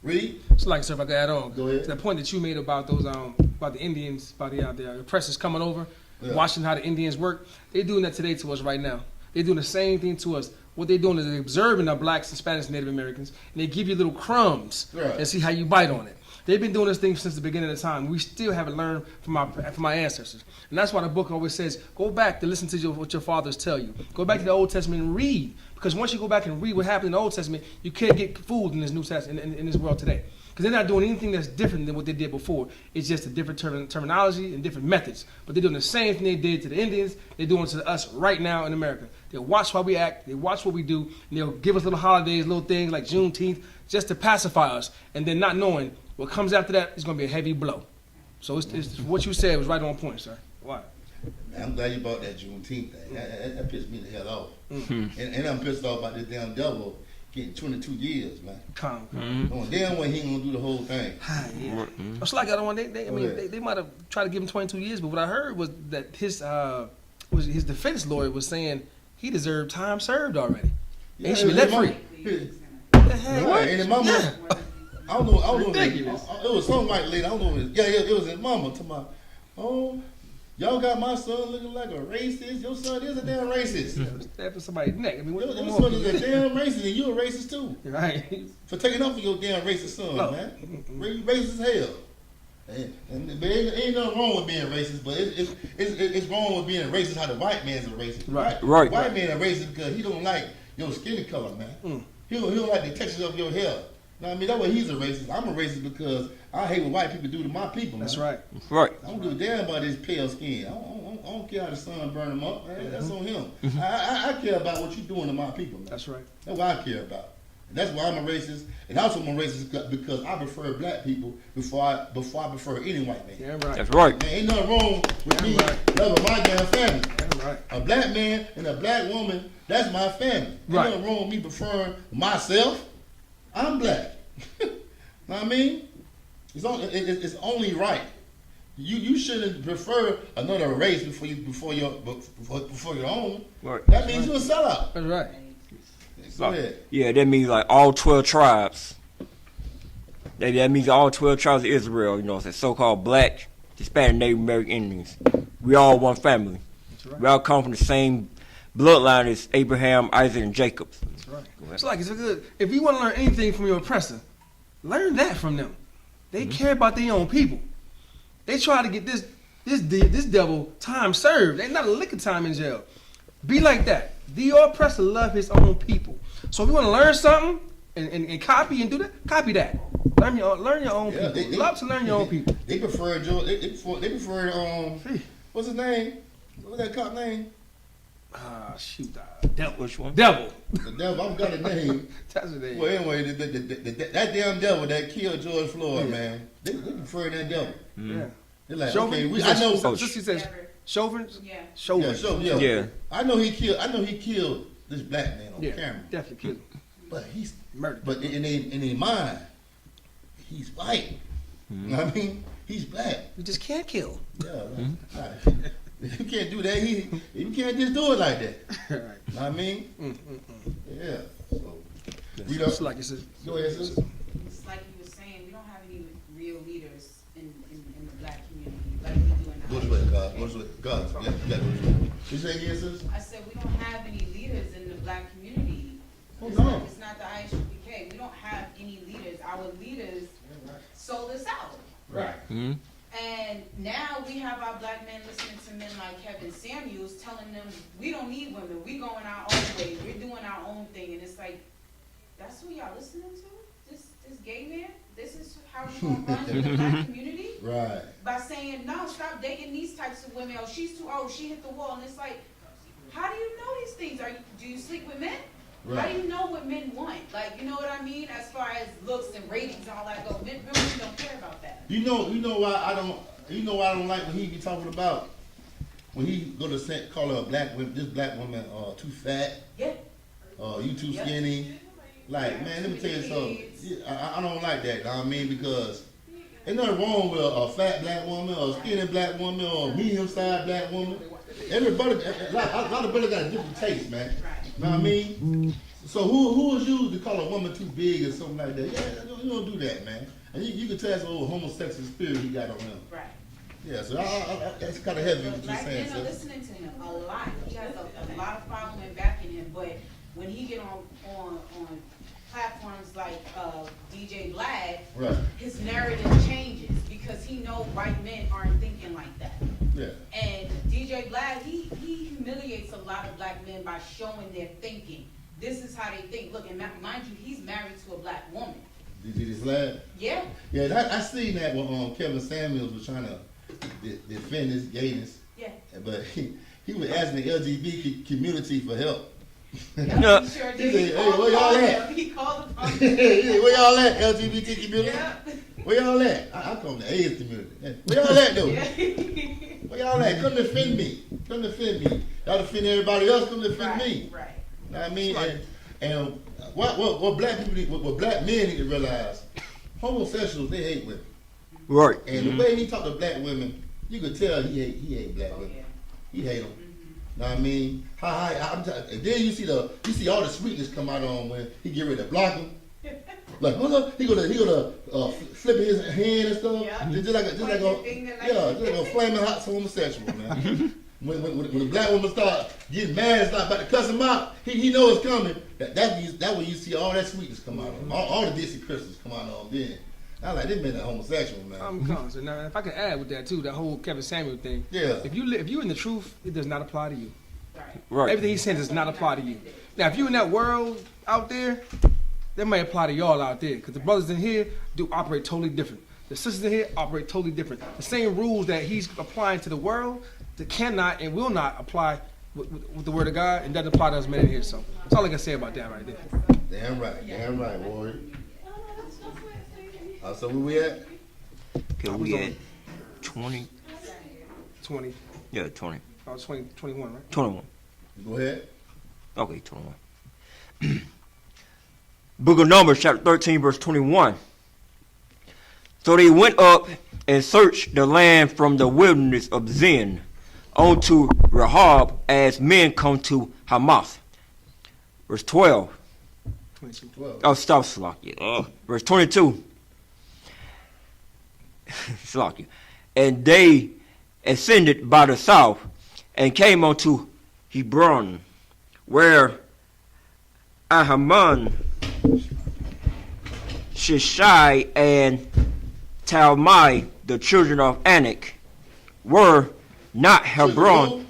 Read. So like, sir, if I could add on, Go ahead. to the point that you made about those, about the Indians, about the oppressors coming over, watching how the Indians work, they're doing that today to us right now. They're doing the same thing to us. What they're doing is they're observing our blacks and Spanish and Native Americans, and they give you little crumbs and see how you bite on it. They've been doing this thing since the beginning of time. We still haven't learned from our ancestors. And that's why the book always says, go back to listen to what your fathers tell you. Go back to the Old Testament and read. Because once you go back and read what happened in the Old Testament, you can't get fooled in this New Testament, in this world today. Because they're not doing anything that's different than what they did before. It's just a different terminology and different methods. But they're doing the same thing they did to the Indians. They're doing it to us right now in America. They'll watch how we act. They watch what we do. And they'll give us little holidays, little things like Juneteenth, just to pacify us. And then not knowing what comes after that is going to be a heavy blow. So it's what you said was right on point, sir. Why? Man, I'm glad you brought that Juneteenth thing. That pissed me the hell off. And I'm pissed off about this damn devil getting 22 years, man. Calm. Knowing damn well he ain't gonna do the whole thing. Yeah. It's like the other one. They might have tried to give him 22 years, but what I heard was that his defense lawyer was saying he deserved time served already. Yeah, he should be let free. Right, and his mama, Yeah. I don't know. Ridiculous. It was some white lady. I don't know. It was his mama. Talking about, oh, y'all got my son looking like a racist. Your son is a damn racist. Stab somebody's neck. I mean, what Your more son can is you a damn racist, and you a racist too. Right. For taking up for your damn racist son, No. man. You racist as hell. But ain't nothing wrong with being racist, but it's wrong with being racist how the white man's a racist. Right. White man a racist because he don't like your skin color, man. He don't like the texture of your hair. Know what I mean? That's why he's a racist. I'm a racist because I hate what white people do to my people, man. That's right. Right. I don't give a damn about his pale skin. I don't care how the sun burn him up. Man. That's on him. I care about what you're doing to my people, man. That's right. That's what I care about. And that's why I'm a racist. And also I'm a racist because I prefer black people before I prefer any white man. Yeah, right. That's right. Man, ain't nothing wrong with me right. loving my damn family. That's right. A black man and a black woman, that's my family. Ain't Right. nothing wrong with me preferring myself. I'm black. Know what I mean? It's only right. You shouldn't prefer another race before your own. Right. That means you're a sellout. That's right. Go ahead. Yeah, that means like all 12 tribes. That means all 12 tribes of Israel, you know, so-called black, Hispanic, Native American Indians. We all one family. That's right. We all come from the same bloodline as Abraham, Isaac, and Jacob. That's right. It's like it's good. If you want to learn anything from your oppressor, learn that from them. They care about their own people. They try to get this devil time served. Ain't not a lick of time in jail. Be like that. Your oppressor love his own people. So if you want to learn something and copy and do that, copy that. Learn your own Yeah, people. Love to learn your own people. They prefer what's his name? What's that cop name? Devil. Which one? Devil. The devil. I've got a name. That's what they. Well, anyway, that damn devil that killed George Floyd, man. They prefer that devil. Yeah. They're like, Chauvin? okay, I know. Sister says Chauvin. Yeah. Chauvin. Yeah. I know he killed this black man on Yeah. camera. Definitely killed him. But he's Murdered. But in their mind, he's white. You know what I mean? He's black. You just can't kill. Yeah. Right. You can't do that. You can't just do it like that. Right. You know what I mean? Yeah. So, read It's up. like it's a, Go ahead, sis. It's like you were saying, we don't have any real leaders in the black community like we do in the What's with God? I.S.U.P.K. What's with God? Yeah, you got to. You say yes, sis? I said we don't have any leaders in the black community. Oh, It's no. not- It's not the I.S.U.P.K. We don't have any leaders. Our leaders sold us out. Right. And now we have our black men listening to men like Kevin Samuels telling them we don't need women. We going our own way. We're doing our own thing. And it's like, that's who y'all listening to? This gay man? This is how we gonna run the black community? Right. By saying, no, stop dating these types of women. Oh, she's too old. She hit the wall. And it's like, how do you know these things? Do you sleep with men? Right. How do you know what men want? Like, you know what I mean? As far as looks and ratings and all that go, men really don't care about that. You know why I don't like when he be talking about when he go to call her a black woman, this black woman too fat, Yeah. you too Yeah. skinny. Like, man, let me tell you something. Yeah, I don't like that. You know what I mean? Because ain't nothing wrong with a fat black woman or a skinny black woman or a medium-sized black woman. Everybody, a lot of brothers got a different taste, man. Right. You know what I mean? So who is you to call a woman too big or something like that? Yeah, you don't do that, man. And you can tell that's a little homosexual spirit he got on him. Right. Yeah, so that's kind of heavy what you're Black saying, men are sis. listening to him a lot. He has a lot of following backing him, but when he get on platforms like DJ Vlad, Right. his narrative changes because he know white men aren't thinking like that. Yeah. And DJ Vlad, he humiliates a lot of black men by showing their thinking. This is how they think. Look, and mind you, he's married to a black woman. Did you just laugh? Yeah. Yeah, I seen that when Kevin Samuels was trying to defend his gayness. Yeah. But he was asking the LGBT community for help. Yeah, he sure He did. said, "Hey, where y'all at?" He called upon He said, "Where y'all at, LGBT community? Yeah. Where y'all at?" I come the AIDS community. Where y'all at though? Yeah. Where y'all at? Come defend me. Come defend me. Y'all defend everybody else. Come defend me. Right. Know what I mean? And what black people, what black men need to realize, homosexuals, they hate women. Right. And the way he talk to black women, you could tell he hate black Oh, women. yeah. He hate them. Know what I mean? And then you see all the sweetness come out on when he get ready to block him. Like, he gonna flip his hand and stuff. Yeah. Just like a flaming hot homosexual, man. When the black woman start getting mad and start about to cuss him out, he know it's coming. That when you see all that sweetness come out on. All the Dixie crystals come out on then. I like this man a homosexual, man. I'm conscious. Now, if I can add with that too, that whole Kevin Samuel thing. Yeah. If you in the truth, it does not apply to you. Right. Everything he's saying does not apply to you. Now, if you in that world out there, that might apply to y'all out there, because the brothers in here do operate totally different. The sisters in here operate totally different. The same rules that he's applying to the world, that cannot and will not apply with the word of God, and doesn't apply to us men in here. So that's all I can say about that right there. Damn right, warrior. So where we at? Okay, we at 20. 20. Yeah, 20. I was 21, right? 21. Go ahead. Okay, 21. Book of Numbers, chapter 13, verse 21. So they went up and searched the land from the wilderness of Zin unto Rehob, as men come to Hamath. Verse 12. 22. 12. Oh, stop, Slakia. Verse 22. Slakia. And they ascended by the south and came unto Hebron, where Ahaman, Shishai, and Talmai, the children of Anak, were not Hebron,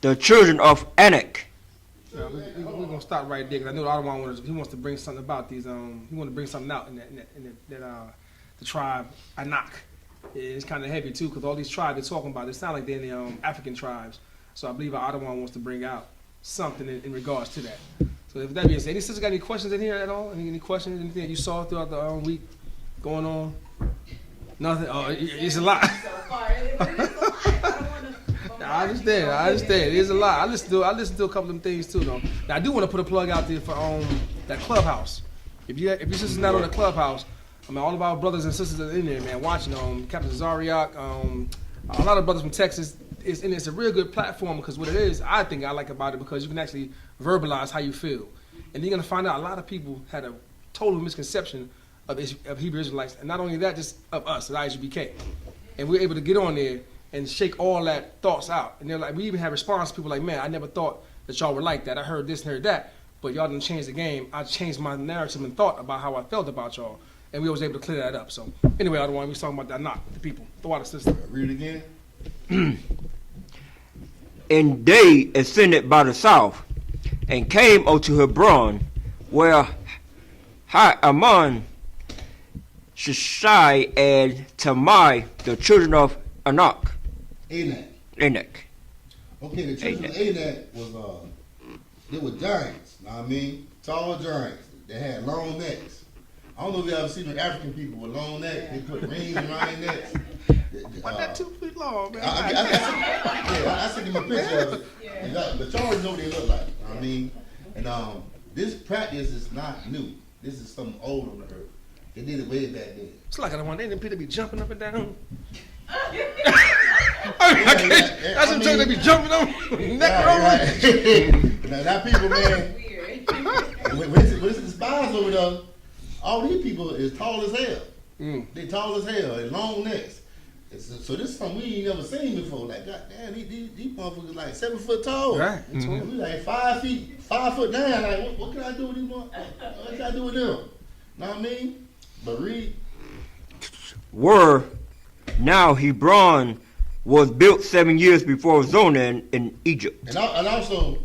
the children of Anak. Yeah, we're gonna stop right there because I know the other one wants to bring something about these. He want to bring something out in that the tribe Anak. It's kind of heavy too because all these tribes they're talking about, they sound like they're in the African tribes. So I believe our other one wants to bring out something in regards to that. So if that being said, any sisters got any questions in here at all? Any questions? Anything that you saw throughout the week going on? Nothing. Oh, it's a lot. So far, it is a lot. I don't want to. I understand. It is a lot. I listen to a couple of them things too, though. Now I do want to put a plug out there for that clubhouse. If your sister's not on the clubhouse, I mean all of our brothers and sisters are in there, man, watching Captain Zariak, a lot of brothers from Texas. It's a real good platform because what it is, I think I like about it because you can actually verbalize how you feel, and you're gonna find out a lot of people had a total misconception of Hebrew Israelites, and not only that, just of us at I.S.U.P.K. And we're able to get on there and shake all that thoughts out. And they're like, we even have response people like, man, I never thought that y'all were like that. I heard this and heard that, but y'all didn't change the game. I changed my narrative and thought about how I felt about y'all, and we was able to clear that up. So anyway, other one, we was talking about that knock, the people, the water system. Read it again. And they ascended by the south and came unto Hebron, where Ammon, Shishai, and Talmai, the children of Anak. Anak. Okay, the children of Anak was they were giants. Know what I mean? Tall giants. They had long necks. I don't know if you ever seen the African people with long necks. They put rings around their necks. What that 2 feet long, man? I sent him a picture of it. But y'all already know what they look like. I mean, and this practice is not new. This is something old on the earth. They did it way back then. It's like the one they didn't people be jumping up and down. That's some junk they be jumping on. Now that people, man, when it's the spies over there, all these people is tall as hell. They tall as hell and long necks. So this is something we ain't never seen before. Like, goddamn, these motherfuckers like 7 foot tall. Right. We like 5 foot 9. Like, what can I do with these motherfuckers? What can I do with them? Know what I mean? But read. Were now Hebron was built 7 years before Zonan in Egypt. And also,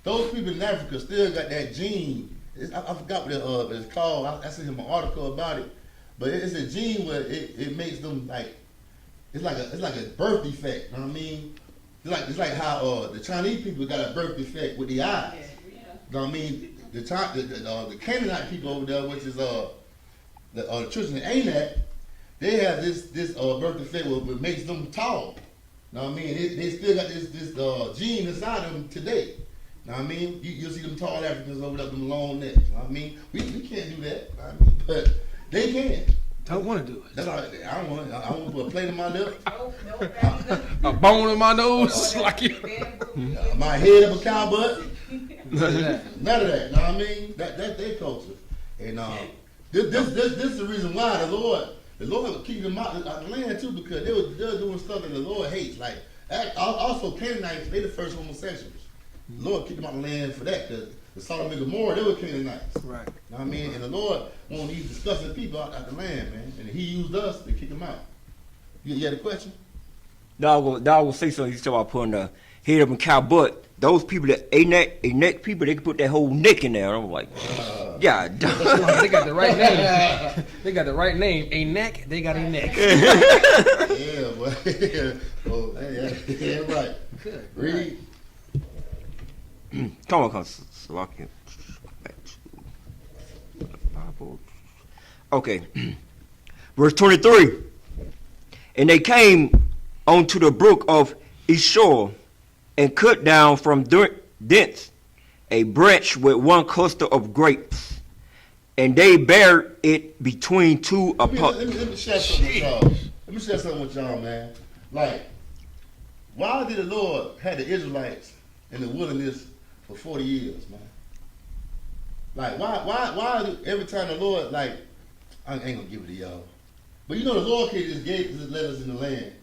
those people in Africa still got that gene I forgot what it's called. I sent him an article about it, but it's a gene where it makes them like it's like a birth defect. You know what I mean? It's like how the Chinese people got a birth defect with the eyes. Yeah. You know what I mean? The Canaanite people over there, which is the children of Anak, they have this birth defect where it makes them tall. You know what I mean? They still got this gene inside them today. You know what I mean? You'll see them tall Africans over there with them long necks. You know what I mean? We can't do that. You know what I mean? But they can. Don't want to do it. That's all right. I don't want to put a plate in my lip. Nope. A bone in my nose, like you. My head up a cow butt. None of that. None of that. Know what I mean? That's their culture. And this is the reason why the Lord would keep them out of the land too, because they're doing stuff that the Lord hates. Like also Canaanites, they the first homosexuals. The Lord keep them out of the land for that, because the Sodom and Gomorrah, they were Canaanites. Right. Know what I mean? And the Lord won't these disgusting people out the land, man. And He used us to kick them out. You had a question? Dog will say something. You talk about putting the head up in cow butt. Those people that a neck people, they can put that whole neck in there. I'm like, yeah. They got the right name. They got the right name. A neck, they got a neck. Yeah, boy. Oh, yeah, right. Good. Read. Come on, so I can back to the Bible. Okay. Verse 23. And they came unto the brook of I.S.U.P.K, and cut down from thence a branch with one cluster of grapes, and they bare it between two apart. Let me share something with y'all. Let me share something with y'all, man. Like, why did the Lord have the Israelites in the wilderness for 40 years, man? Like, why every time the Lord, like, I ain't gonna give it to y'all, but you know the Lord could just let us in the land.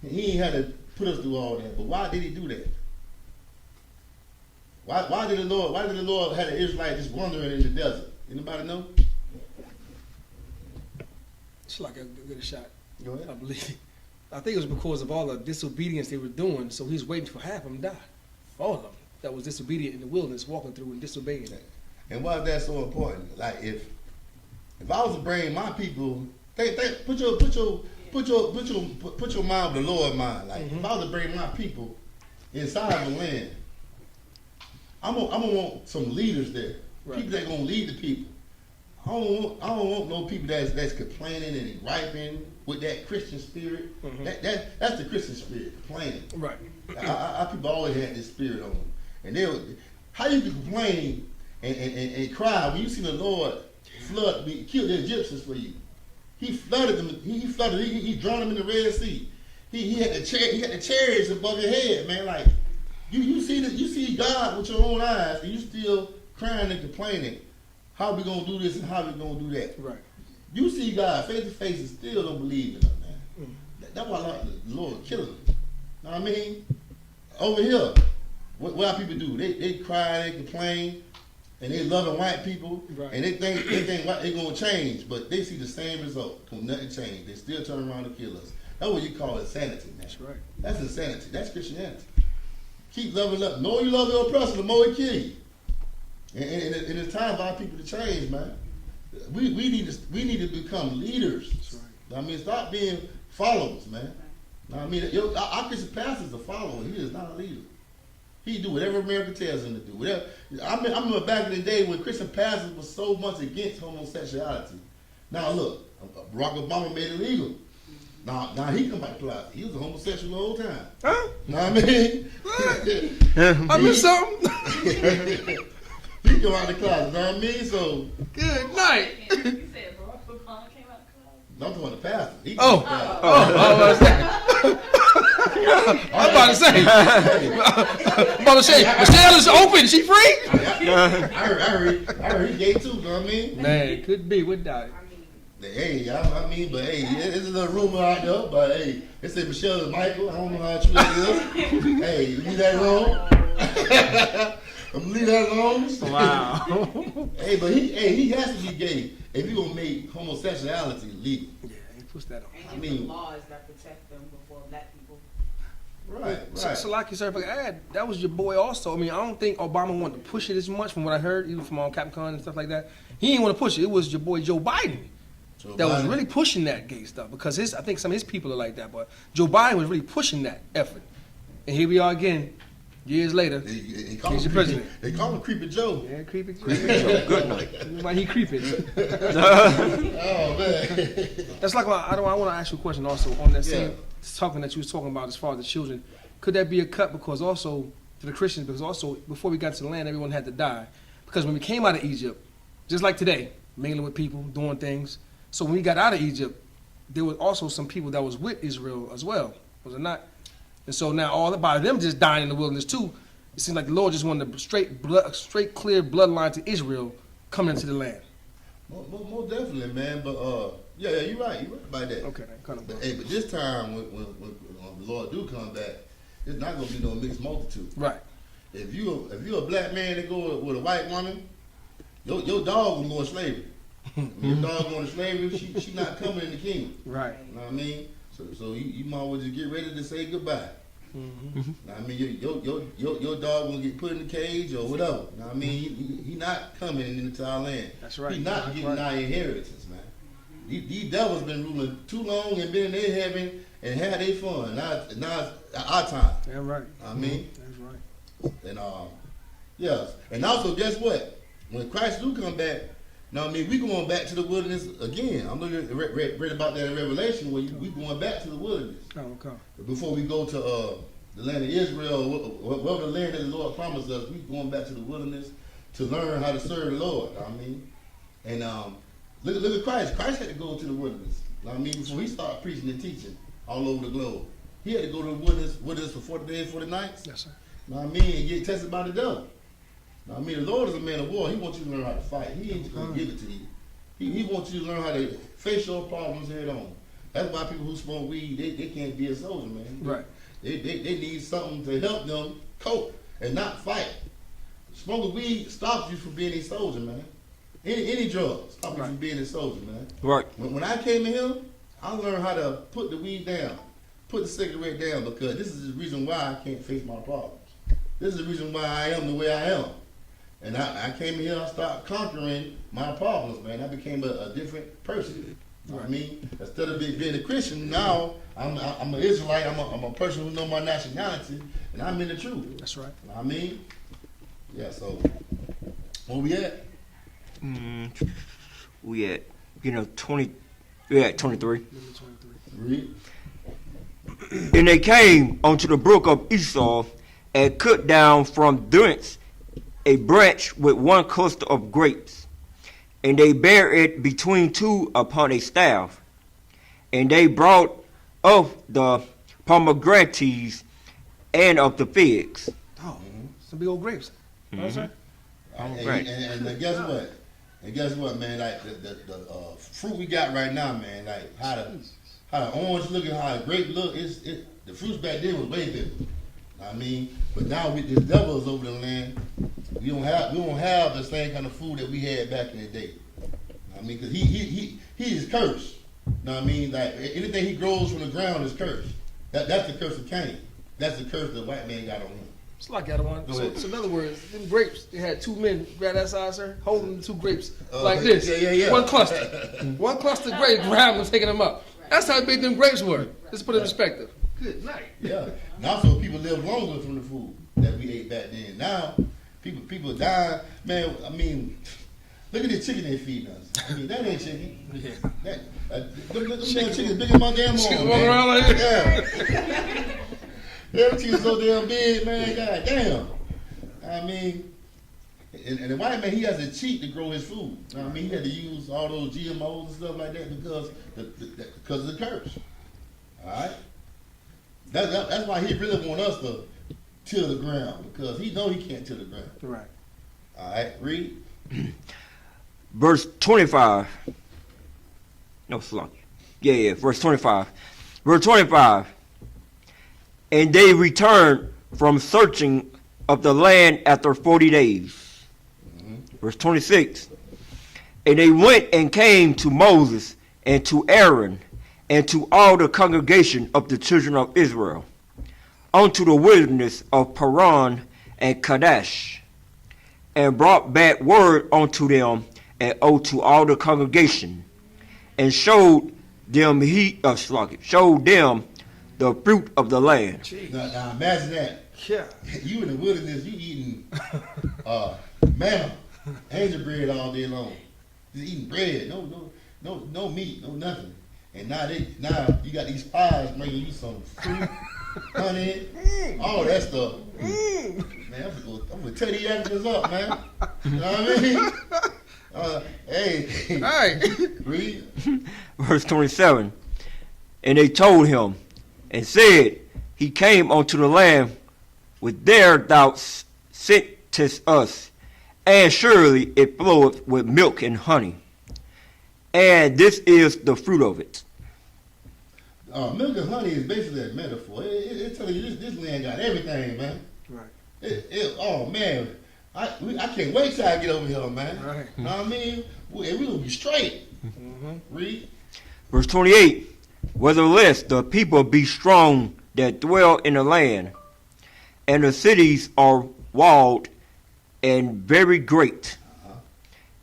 He ain't had to put us through all that. But why did He do that? Why did the Lord have the Israelites just wandering in the desert? Anybody know? It's like a good shot. Go ahead. I believe. I think it was because of all the disobedience they were doing, so He's waiting for half of them to die. All of them that was disobedient in the wilderness, walking through and disobeying. And why is that so important? Like, if I was to bring my people, put your mind with the Lord mind. Like, if I was to bring my people inside the land, I'm gonna want some leaders there. Right. People that gonna lead the people. I don't want no people that's complaining and griping with that Christian spirit. That's the Christian spirit, complaining. Right. Our people always had this spirit on them. And how you can complain and cry when you see the Lord kill the Egyptians for you? He flooded them. He drowned them in the Red Sea. He had the chariots above your head, man. Like you see God with your own eyes, and you still crying and complaining. How we gonna do this and how we gonna do that? Right. You see God face to face and still don't believe in Him, man. That's why the Lord killing them. Know what I mean? Over here, what our people do? They cry, they complain, and they loving white people, Right. and they think they're gonna change, but they see the same result. Nothing changed. They still turn around and kill us. That's what you call insanity, man. That's right. That's insanity. That's Christianity. Keep loving up. Know you love your oppressor, the more He kill you. And it's time for our people to change, man. We need to become leaders. That's right. I mean, stop being followers, man. I mean, our Christian pastor is a follower. He is not a leader. He do whatever America tells him to do. Whatever. I remember back in the day when Christian pastors were so much against homosexuality. Now look, Barack Obama made it legal. Now he come back to life. He was a homosexual the whole time. Huh? Know what I mean? I missed something. He come out of the closet. Know what I mean? So Good night. You said Barack Obama came out of the closet? I'm talking about the pastor. He Oh. came out. I'm about to say. I'm about to say. Michelle is open. She free? I heard he gay too. Know what I mean? Man, it could be without it. Hey, I mean, but hey, there's a little rumor out there, but hey, they say Michelle is Michael. I don't know how true that is. Hey, leave that alone. I'm gonna leave that alone. Wow. Hey, but he has to be gay if you gonna make homosexuality legal. Yeah, he puts that on. And I give mean- them laws that protect them before black people. Right. So like you said, if I could add, that was your boy also. I mean, I don't think Obama wanted to push it as much from what I heard, even from Capcom and stuff like that. He didn't want to push it. It was your boy Joe Biden that was really pushing that gay stuff because I think some of his people are like that. But Joe Biden was really pushing that effort. And here we are again, years later. He's your president. They call him Creepy Joe. Yeah, creepy. Good night. Why he creeping? Oh man. That's like I want to ask you a question also on that same talking that you was talking about as far as the children. Could that be a cut because also to the Christians because also before we got to the land everyone had to die because when we came out of Egypt, just like today, mingling with people, doing things. So when we got out of Egypt, there was also some people that was with Israel as well, was it not? And so now all about them just dying in the wilderness too. It seems like the Lord just wanted a straight clear bloodline to Israel coming into the land. Most definitely, man. But yeah, you're right. You're right about that. Okay, kind of. But this time when the Lord do come back, it's not gonna be no mixed multitude. Right. If you a black man that go with a white woman, your dog will go in slavery. Your dog going to slavery, she not coming in the kingdom. Right. You know what I mean? So you might as well just get ready to say goodbye. Mm-hmm. You know what I mean? Your dog gonna get put in the cage or whatever. You know what I mean? He not coming into our land. That's right. He not getting our inheritance, man. These devils been ruling too long and been in their heaven and had their fun. Now it's our time. Yeah, right. I mean, that's right. and yes, and also guess what? When Christ do come back, now I mean we going back to the wilderness again. I'm looking read about that in Revelation where we going back to the wilderness. Oh, okay. Before we go to the land of Israel, whatever the land that the Lord promised us, we going back to the wilderness to learn how to serve the Lord. I mean, and look at Christ. Christ had to go to the wilderness. I mean, before he started preaching and teaching all over the globe, he had to go to the wilderness for 40 days, 40 nights. Yes, sir. Know what I mean? And get tested by the devil. Know what I mean? The Lord is a man of war. He wants you to learn how to fight. He ain't just going to give it to you. He wants you to learn how to face your problems head on. That's why people who smoke weed, they can't be a soldier, man. Right. They need something to help them cope and not fight. Smoking weed stops you from being a soldier, man. Any drug stops you from being a soldier, man. Right. When I came in here, I learned how to put the weed down, put the cigarette down, because this is the reason why I can't face my problems. This is the reason why I am the way I am. And I came in here, I started conquering my problems, man. I became a different person. You know what I mean? Instead of being a Christian, now I'm an Israelite. I'm a person who knows my nationality, and I'm in the truth. That's right. You know what I mean? Yeah, so where we at? We at 20. We at 23. Read. And they came unto the brook of Esau, and cut down from thence a branch with one cluster of grapes, and they bare it between two upon a staff. And they brought of the pomegranates and of the figs. Oh, some big old grapes. Mhm. And guess what? And guess what, man? Like the fruit we got right now, man. Like how the orange looking, how the grape look. The fruits back then was way bigger. I mean, but now with this devils over the land, we don't have the same kind of food that we had back in the day. I mean, because he is cursed. You know what I mean? Like anything he grows from the ground is cursed. That's the curse of Cain. That's the curse the white man got on him. It's like that one. So in other words, them grapes, they had two men grab that side, sir, holding the two grapes like this. Yeah. One cluster. One cluster grape, grab them, taking them up. That's how big them grapes were. Let's put it in perspective. Good night. Yeah. And also people live longer from the food that we ate back then. Now, people die. Man, I mean, look at the chicken they feeding us. I mean, that ain't chicken. Yeah. Them chickens bigger than my damn arm, man. Around like Yeah. Them chickens so damn big, man. God damn. I mean, and the white man, he has to cheat to grow his food. I mean, he had to use all those GMOs and stuff like that because of the curse. All right? That's why he really want us to till the ground, because he know he can't till the ground. Right. All right, read. Verse 25. No, slunk. Yeah, verse 25. Verse 25. And they returned from searching of the land after 40 days. Verse 26. And they went and came to Moses and to Aaron and to all the congregation of the children of Israel unto the wilderness of Paran and Kadesh, and brought back word unto them and unto all the congregation, and showed them showed them the fruit of the land. Jeez. Now imagine that. Yeah. You in the wilderness, you eating manna, angel bread all day long. Just eating bread, no meat, no nothing. And now you got these spies bringing you some fruit, honey, all that stuff. Man, I'm gonna tear these Africans up, man. You know what I mean? Hey, All right. read. Verse 27. And they told him and said, He came unto the land with there thou sentest us, and surely it floweth with milk and honey. And this is the fruit of it. Milk and honey is basically a metaphor. It telling you this land got everything, man. Right. Oh man, I can't wait till I get over here, man. Right. You know what I mean? We gonna be straight. Read. Verse 28. Whetherless the people be strong that dwell in the land, and the cities are walled and very great.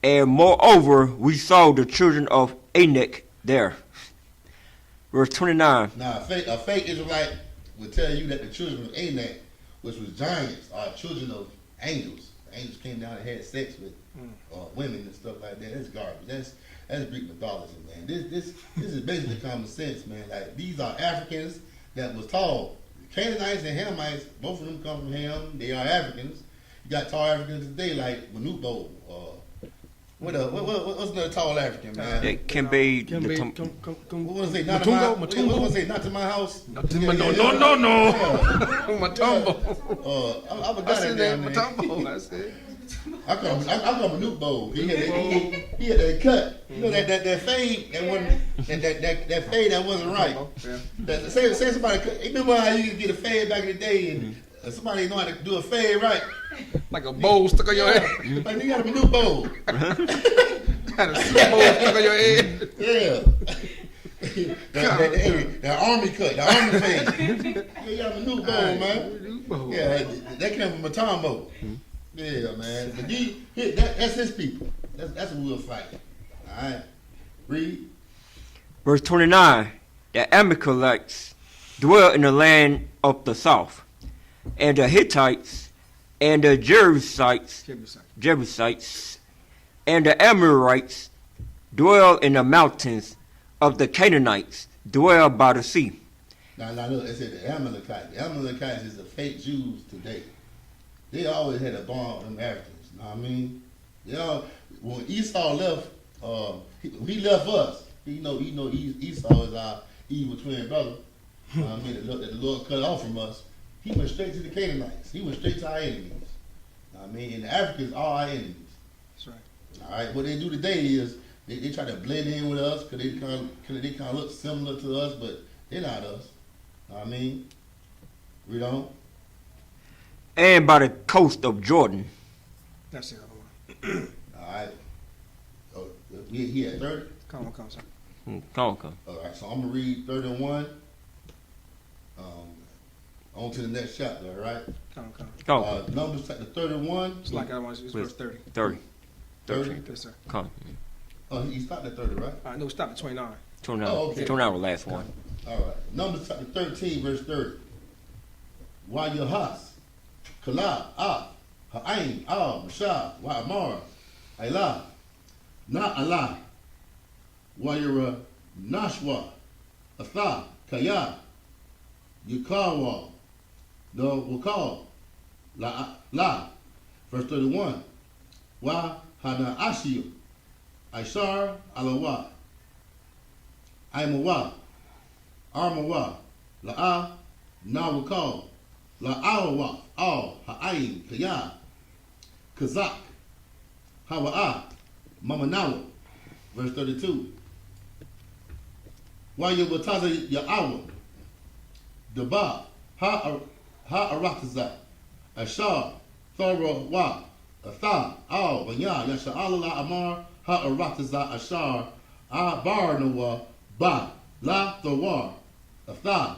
And moreover, we saw the children of Anak there. Verse 29. Now, a fake Israelite would tell you that the children of Anak, which was giants, are children of angels. The angels came down and had sex with women and stuff like that. That's garbage. That's Greek mythology, man. This is basically common sense, man. Like, these are Africans that was tall. Canaanites and Hamites, both of them come from Ham. They are Africans. You got tall Africans today like Manupo. What's another tall African, man? That can be What was it? Not to my, Matumbo? what was it? Not to my house. No. Matumbo. I forgot That's that his damn name, name. Matumbo. That's it. I call him Manupo. He had that cut. You know that fade that wasn't that fade that wasn't right. Yeah. Say somebody. Remember how you could get a fade back in the day and somebody know how to do a fade right. Like a bowl stuck on your head. Like you got a new bowl. Had a soup bowl stuck on your head. Yeah. that army cut, the army fade. Yeah, you got a new bowl, man. Yeah, that came from Matumbo. Yeah, man. But that's his people. That's what we'll fight. All right. Read. Verse 29. The Amalekites dwell in the land of the south, and the Hittites, and the Jebusites, and the Amorites dwell in the mountains of the Canaanites, dwell by the sea. Now look, it said the Amalekites. The Amalekites is the fake Jews today. They always had a bond with them Africans. You know what I mean? When Esau left, he left us. Esau is our evil twin brother. You know what I mean? That the Lord cut off from us. He went straight to the Canaanites. He went straight to our enemies. You know what I mean? And the Africans are our enemies. That's right. All right. What they do today is they try to blend in with us because they kind of look similar to us, but they're not us. You know what I mean? Read on. And by the coast of Jordan. That's the other one. All right. Oh, he had 30. Come on, sir. Come. All right. So I'm gonna read 31. On to the next chapter. All right. Come. Numbers chapter 31. It's like I want to use verse 30. 30. 30. Yes, sir. Come. Oh, he stopped at 30, right? No, stop at 29. 29. Oh, okay. 29 was the last one. All right. Numbers chapter 13, verse 30. Wa Yahas, Kala, Ha'ain, Mashah, Wa Amar, Ilah, Na Allah, Wa Yara, Nashwa, Atha, Kaya, Yukawa, No Wakal, La, verse 31. Wa Hana Ashiyu, Aishar, Alawa, Aimawa, Armawa, La'a, Nawakal, La'awa, Al, Ha'ayin, Kaya, Kazak, Hawa'a, Mamanawa, verse 32. Wayawataza Ya'awa, Daba, Ha'arataza, Ashar, Tharawa, Atha, Al, Vanya, Yasha'ala Amar, Ha'arataza, Ashar, Barnawa, Ba, La Thawar, Atha,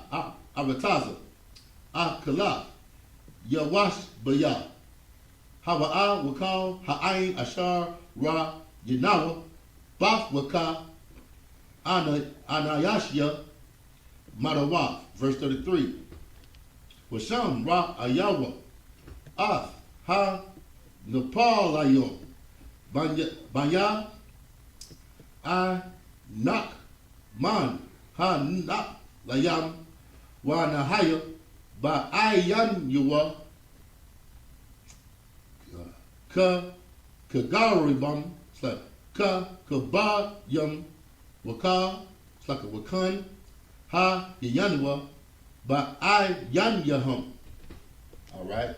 Arataza, Akala, Yawash Baya, Hawa'a Wakal, Ha'ain Ashar Ra Yanawa, Baf Waka, Anayashya, Madawa, verse 33. Washam Ra Ayawa, Ath Ha Nepalayo, Banya, I Nak Man, Ha Nak Layam, Wa Nahaya, Ba Ayan Yuwa, Ka Kagaribam, it's like Ka Kabayam, Waka, it's like a Wakan, Ha Yanwa, Ba Ayan Yahum. All right.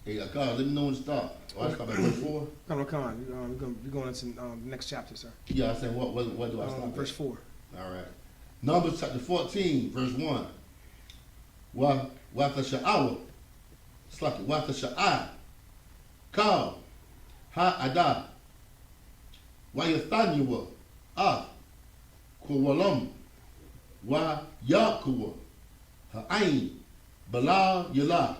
Hey, let me know when to start. Watch stop at verse 4. Come on. We're going into the next chapter, sir. Yeah, I said what do I stop Verse at? 4. All right. Numbers chapter 14, verse 1. Wata sha'awa. It's like wata sha'a. Ka. Ha-ada. Wayathanyawa. Ah. Kuwalam. Wa yakuwa. Ha'ain. Bala yala.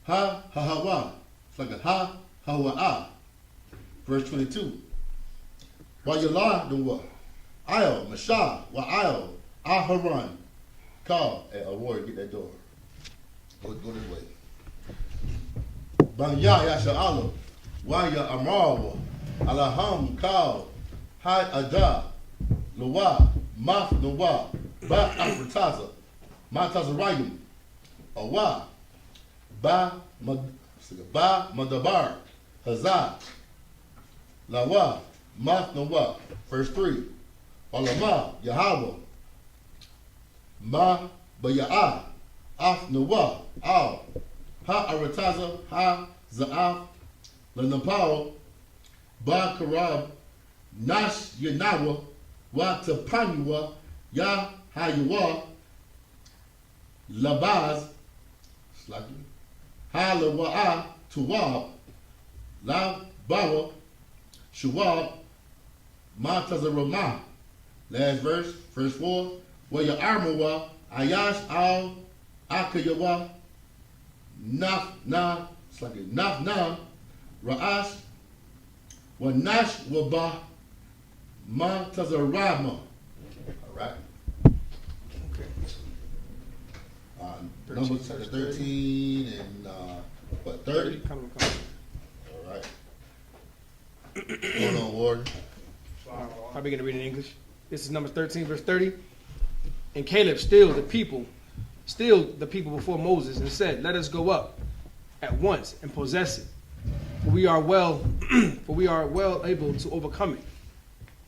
Ha-ha-ha-wa. It's like a ha-ha-wa-ah. Verse 22. Wayala the what? I'll, Mashah, Wa'al, Aharon. Call. Hey, Aurora, get that door. Go this way. Banya Yasha'ala, Waya Amarawa, Alaham, Kal, Hai Ada, Lawa, Maf Nawa, Ba Afrataza, Matazarayim, Awa, Ba Madabar, Hazah, Lawa, Maf Nawa. Verse 3. Alama, Yahweh, Ma, Baya'a, Af Nawa, Al, Ha Arataza, Ha Za'af, Lanapao, Ba Karab, Nash Yanawa, Wa Tapanywa, Ya Haywa, Labaz, Ha Lawa'a, Tuwab, La Bawa, Shuwab, Ma Tazarama. Last verse, verse 4. Wa ya armawa, ayash al akayawa, naf na, it's like a naf na, ra'ash, wa nash wa ba, ma tazarama. All right. Okay. Numbers chapter 13 and what, 30? Come on. All right. Hold on, Warden. I'll begin to read in English. This is Numbers 13, verse 30. And Caleb stilled the people before Moses and said, "Let us go up at once and possess it, for we are well able to overcome it."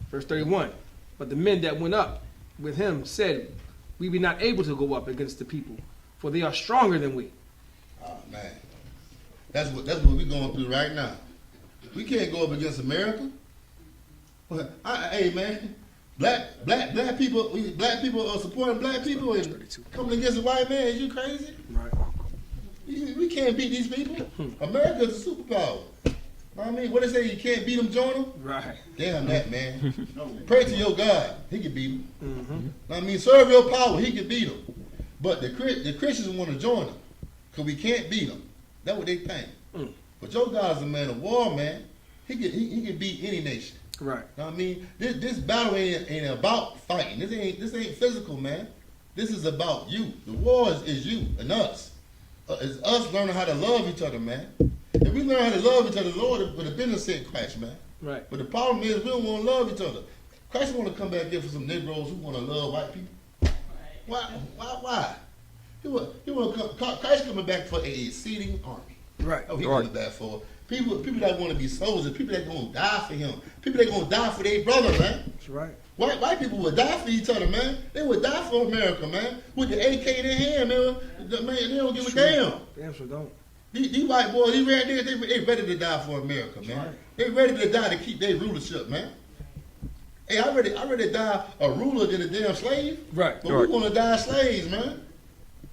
Verse 31. But the men that went up with him said, "We be not able to go up against the people, for they are stronger than we." Oh man, that's what we're going through right now. We can't go up against America. Hey man, black people are supporting black people and coming against a white man. Is you crazy? Right. We can't beat these people. America is a superpower. I mean, what they say, you can't beat them, join them? Right. Damn that, man. Pray to your God. He can beat them. Mm-hmm. I mean, serve your power. He can beat them. But the Christians want to join them because we can't beat them. That's what they think. But your God is a man of war, man. He can beat any nation. Right. I mean, this battle ain't about fighting. This ain't physical, man. This is about you. The war is you and us. It's us learning how to love each other, man. If we learn how to love each other, the Lord would have been sent Christ, man. Right. But the problem is we don't want to love each other. Christ want to come back here for some Negroes who want to love white people. Why? He want to come. Christ coming back for a exceeding army. Right. Oh, he coming back for people that want to be soldiers, people that gonna die for him, people that gonna die for their brother, man. That's right. White people would die for each other, man. They would die for America, man. With the AK in their hand, man. They don't give a damn. Damn sure don't. These white boys, they ready to die for America, man. Right. They ready to die to keep their rulership, man. Hey, I ready die a ruler than a damn slave. Right. But we want to die slaves, man.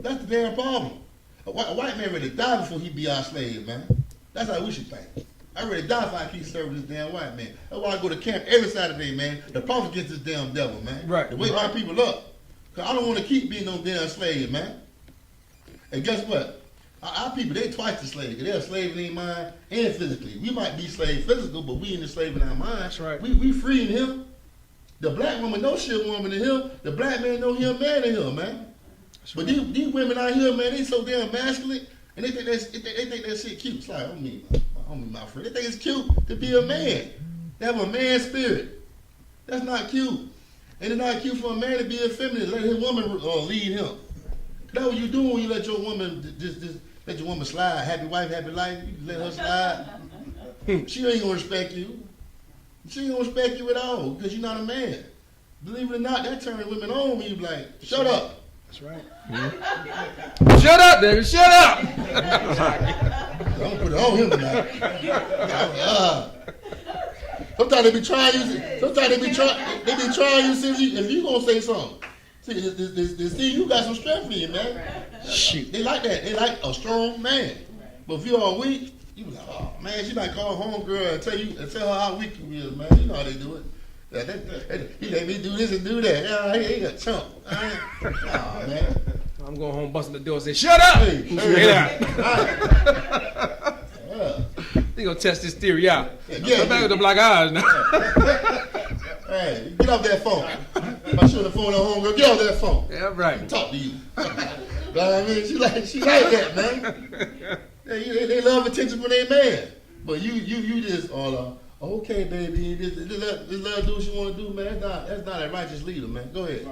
That's the damn problem. A white man ready to die before he be our slave, man. That's how we should think. I ready to die if I keep serving this damn white man. That's why I go to camp every Saturday, man. The prophet against this damn devil, man. Right. To wake my people up. Because I don't want to keep being no damn slave, man. And guess what? Our people, they twice the slave. They're a slave in their mind and physically. We might be slave physical, but we in the slave in our mind. That's right. We free in him. The black woman know she a woman in him. The black man know he a man in him, man. But these women out here, man, they so damn masculine, and they think that shit cute. It's like, I don't mean my friend. They think it's cute to be a man. They have a man spirit. That's not cute. And it's not cute for a man to be effeminate. Let his woman lead him. That's what you do when you let your woman just let your woman slide. Happy wife, happy life. You let her slide. She ain't gonna respect you. She ain't gonna respect you at all because you're not a man. Believe it or not, that turns women on when you be like, shut up. That's right. Shut up, David. Shut up. I'm gonna put it on him tonight. Sometimes they be trying you. Sometimes they be trying you. See, if you gonna say something, see, you got some strength in you, man. Shoot. They like that. They like a strong man. But if you are weak, you be like, oh man, she might call home girl and tell her how weak you is, man. You know how they do it. He let me do this and do that. Yeah, he a chump. Oh, man. I'm going home, busting the door, and say, "Shut up!" They gonna test this theory out. Come back with the black eyes now. Hey, get off that phone. If I show the phone at home, girl, get off that phone. Yeah, right. Talk to you. I mean, she like that, man. They love attention from their man. But you just all okay, baby. This little do what you want to do, man. That's not a righteous leader, man. Go ahead.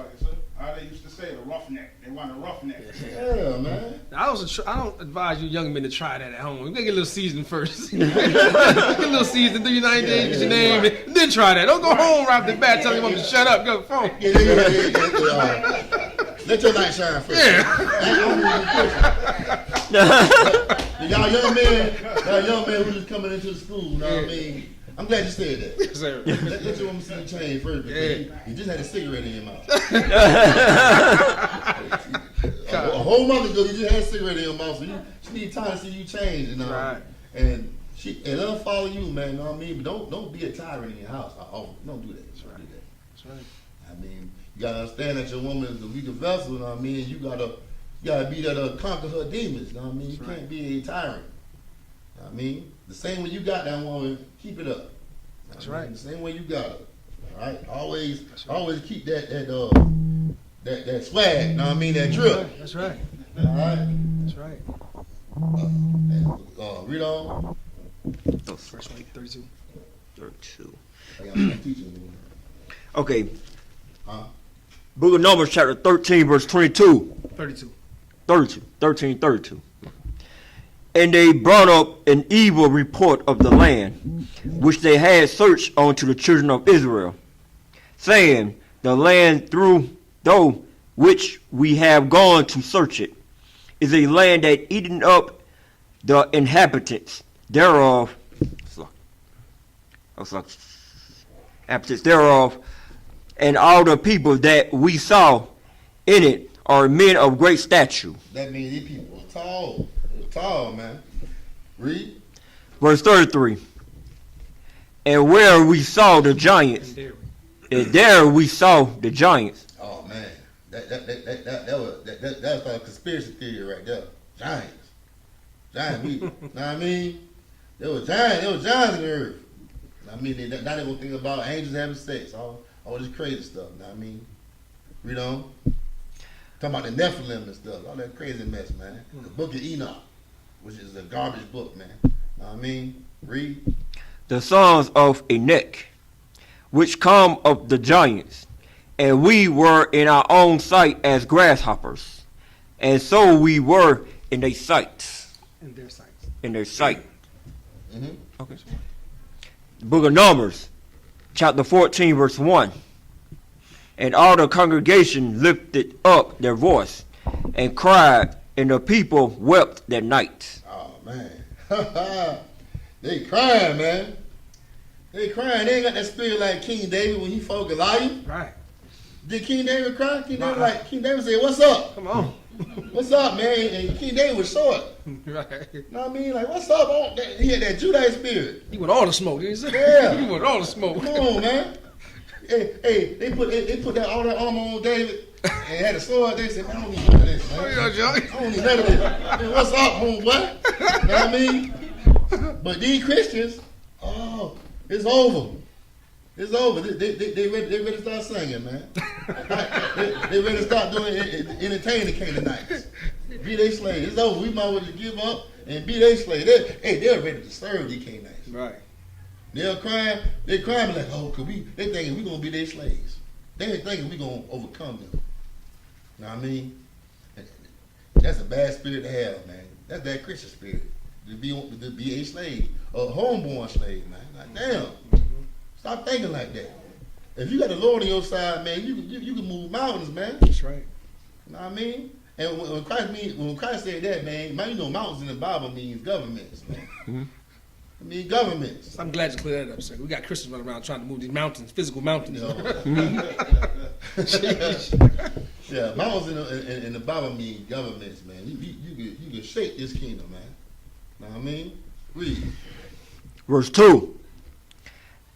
How they used to say, a roughneck. They want a roughneck. Yeah, man. I don't advise you young men to try that at home. You gotta get a little season first. Get a little season, do your 90 days, get your name, and then try that. Don't go home right off the bat telling your mom to shut up, go phone. Yeah. Let your light shine first. Y'all young men who just coming into the school, you know what I mean? I'm glad you said that. Yes, sir. Let your woman see you change first. Because you just had a cigarette in your mouth. A whole month ago, you just had a cigarette in your mouth, so she need time to see you change, you know. Right. And let her follow you, man. You know what I mean? But don't be a tyrant in your house. Don't do that. Don't do that. That's right. I mean, you gotta understand that your woman is a weaker vessel. You know what I mean? You gotta be there to conquer her demons. You know what I mean? You can't be a tyrant. You know what I mean? The same way you got that woman, keep it up. That's right. The same way you got it. All right. Always keep that swag. You know what I mean? That drip. That's right. All right. That's right. Read on. First one, 32. 32. I'm teaching you. Okay. Huh? Book of Numbers, chapter 13, verse 22. 32. 32. And they brought up an evil report of the land, which they had searched unto the children of Israel, saying, the land though which we have gone to search it, is a land that eaten up the inhabitants thereof, and all the people that we saw in it are men of great stature. That means these people are tall. They're tall, man. Read. Verse 33. And where we saw the giants, and there we saw the giants. Oh man, that's a conspiracy theory right there. Giant people. Know what I mean? There was giants in the earth. I mean, now they're gonna think about angels having sex, all this crazy stuff. Know what I mean? Read on. Talking about the Nephilim and stuff, all that crazy mess, man. The Book of Enoch, which is a garbage book, man. Know what I mean? Read. The sons of Anak, which come of the giants, and we were in our own sight as grasshoppers, and so we were in their sight. In their sights. In their sight. Mm-hmm. Okay. The Book of Numbers, chapter 14, verse 1. And all the congregation lifted up their voice and cried, and the people wept that night. Oh man. They crying, man. They crying. They ain't got that spirit like King David when he fought Goliath. Right. Did King David cry? King David said, "What's up? Come on. What's up, man?" And King David was short. Right. You know what I mean? Like, what's up? He had that Judite spirit. He want all the smoke, didn't he? Yeah. He want all the smoke. Come on, man. Hey, they put all that armor on David. and had a sword, they said, man, I don't need none of this, man. Oh, yeah, Joe. I don't need none of this. Man, what's up, homeboy? You know what I mean? But these Christians, oh, it's over. It's over. They ready to start singing, man. they ready to start doing entertaining Canaanites. Be they slaves. It's over. We might as well just give up and be they slaves. They're ready to serve these Canaanites. Right. They're crying like, oh, they thinking we're going to be their slaves. They ain't thinking we're going to overcome them. You know what I mean? That's a bad spirit to have, man. That's that Christian spirit. To be a slave, a homeborn slave, man. Like, damn. Stop thinking like that. If you got the Lord on your side, man, you can move mountains, man. That's right. You know what I mean? And when Christ said that, man, you know mountains in the Bible means governments, man. It means governments. I'm glad you cleared that up, sir. We got Christians running around trying to move these mountains, physical mountains. You know? Yeah, mountains in the Bible mean governments, man. You can shake this kingdom, man. Know what I mean? Read. Verse 2.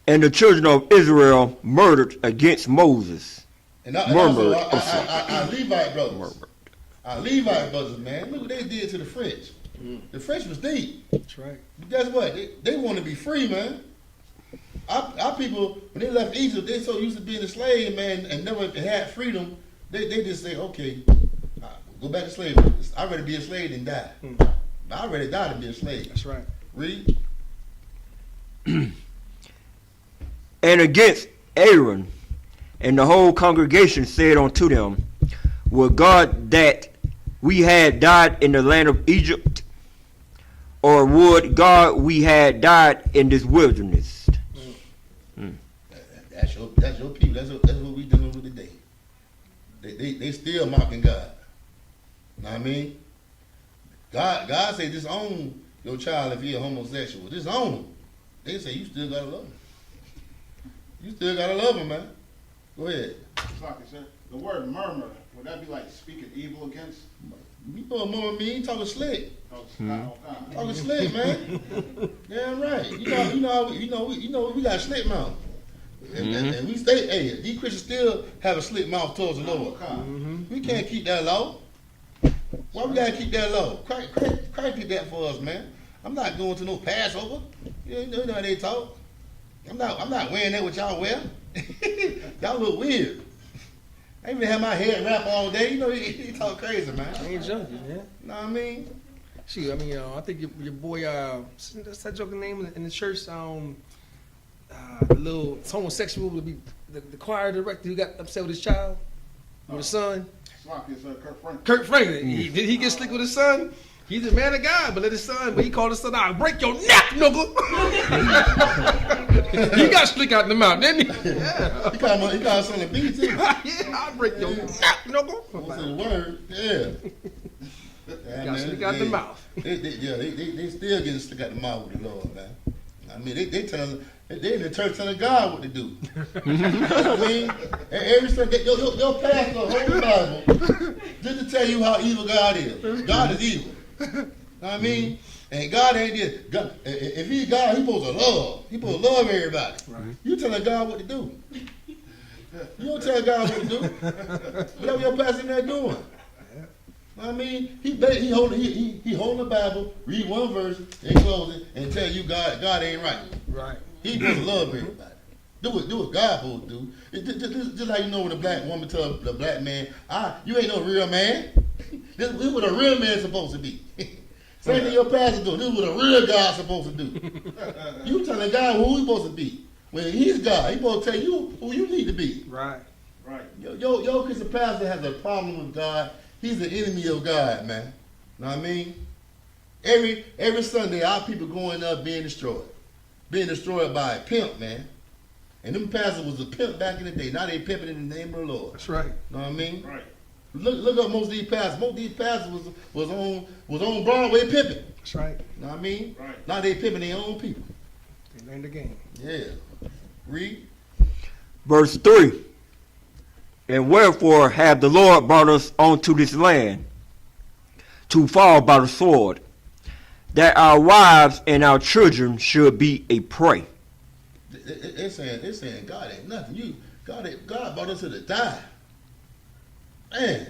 And the children of Israel murdered against Moses. And also our Levite brothers. Our Levite brothers, man. Look what they did to the French. The French was deep. That's right. But guess what? They want to be free, man. Our people, when they left Egypt, they so used to being a slave, man, and never had freedom. They just say, okay, go back to slavery. I'd rather be a slave than die. I'd rather die than be a slave. That's right. Read. And against Aaron and the whole congregation said unto them, would God that we had died in the land of Egypt, or would God we had died in this wilderness? That's your people. That's what we dealing with today. They still mocking God. Know what I mean? God say disown your child if you're a homosexual. Disown him. They say you still gotta love him. You still gotta love him, man. Go ahead. Sorry, sir. The word murmur, would that be like speaking evil against? You know what mama mean? Talking slick. Talking Slick. slick, man. Damn right. You know we got a slick mouth. And we stay, hey, these Christians still have a slick mouth towards the Lord. We can't keep that law. Why we gotta keep that law? Christ did that for us, man. I'm not going to no Passover. You know how they talk. I'm not wearing that what y'all wear. Y'all look weird. I even have my head wrapped all day. You know, he talk crazy, man. I ain't joking, man. Know what I mean? Shoot, I mean, I think your boy, what's that joking name in the church? The little homosexual, the choir director who got upset with his child, with his son. Sorry, sir. Kurt Franklin. Kurt Franklin. Did he get slick with his son? He's a man of God, but he called his son out, break your neck, nigga. He got slick out in the mouth, didn't he? Yeah. He called his son a B too. Yeah, I'll break your neck, nigga. What's the word? Yeah. Got slick out the mouth. They still getting slick out the mouth with the Lord, man. I mean, they in the church telling God what to do. I mean, every Sunday, your pastor hold the Bible just to tell you how evil God is. God is evil. Know what I mean? And God ain't this. God, if he's God, he's supposed to love. He's supposed to love everybody. Right. You telling God what to do. You don't tell God what to do. Whatever your pastor in there doing. I mean, he holding the Bible, read one verse, and close it, and tell you God ain't right. Right. He supposed to love everybody. Do what God supposed to do. Just like you know when a black woman tell the black man, you ain't no real man. This is what a real man supposed to be. Same thing your pastor do. This is what a real God supposed to do. You telling God who he's supposed to be. When he's God, he's supposed to tell you who you need to be. Right. Right. Your Christian pastor has a problem with God. He's the enemy of God, man. Know what I mean? Every Sunday, our people going up being destroyed. Being destroyed by a pimp, man. And them pastors was a pimp back in the day. Now they pimping in the name of the Lord. That's right. Know what I mean? Right. Look up most of these pastors. Most of these pastors was on Broadway pimping. That's right. Know what I mean? Right. Now they pimping their own people. They learned the game. Yeah. Read. Verse 3. And wherefore have the Lord brought us onto this land to fall by the sword, that our wives and our children should be a prey. They're saying God ain't nothing. God brought us here to die. Man,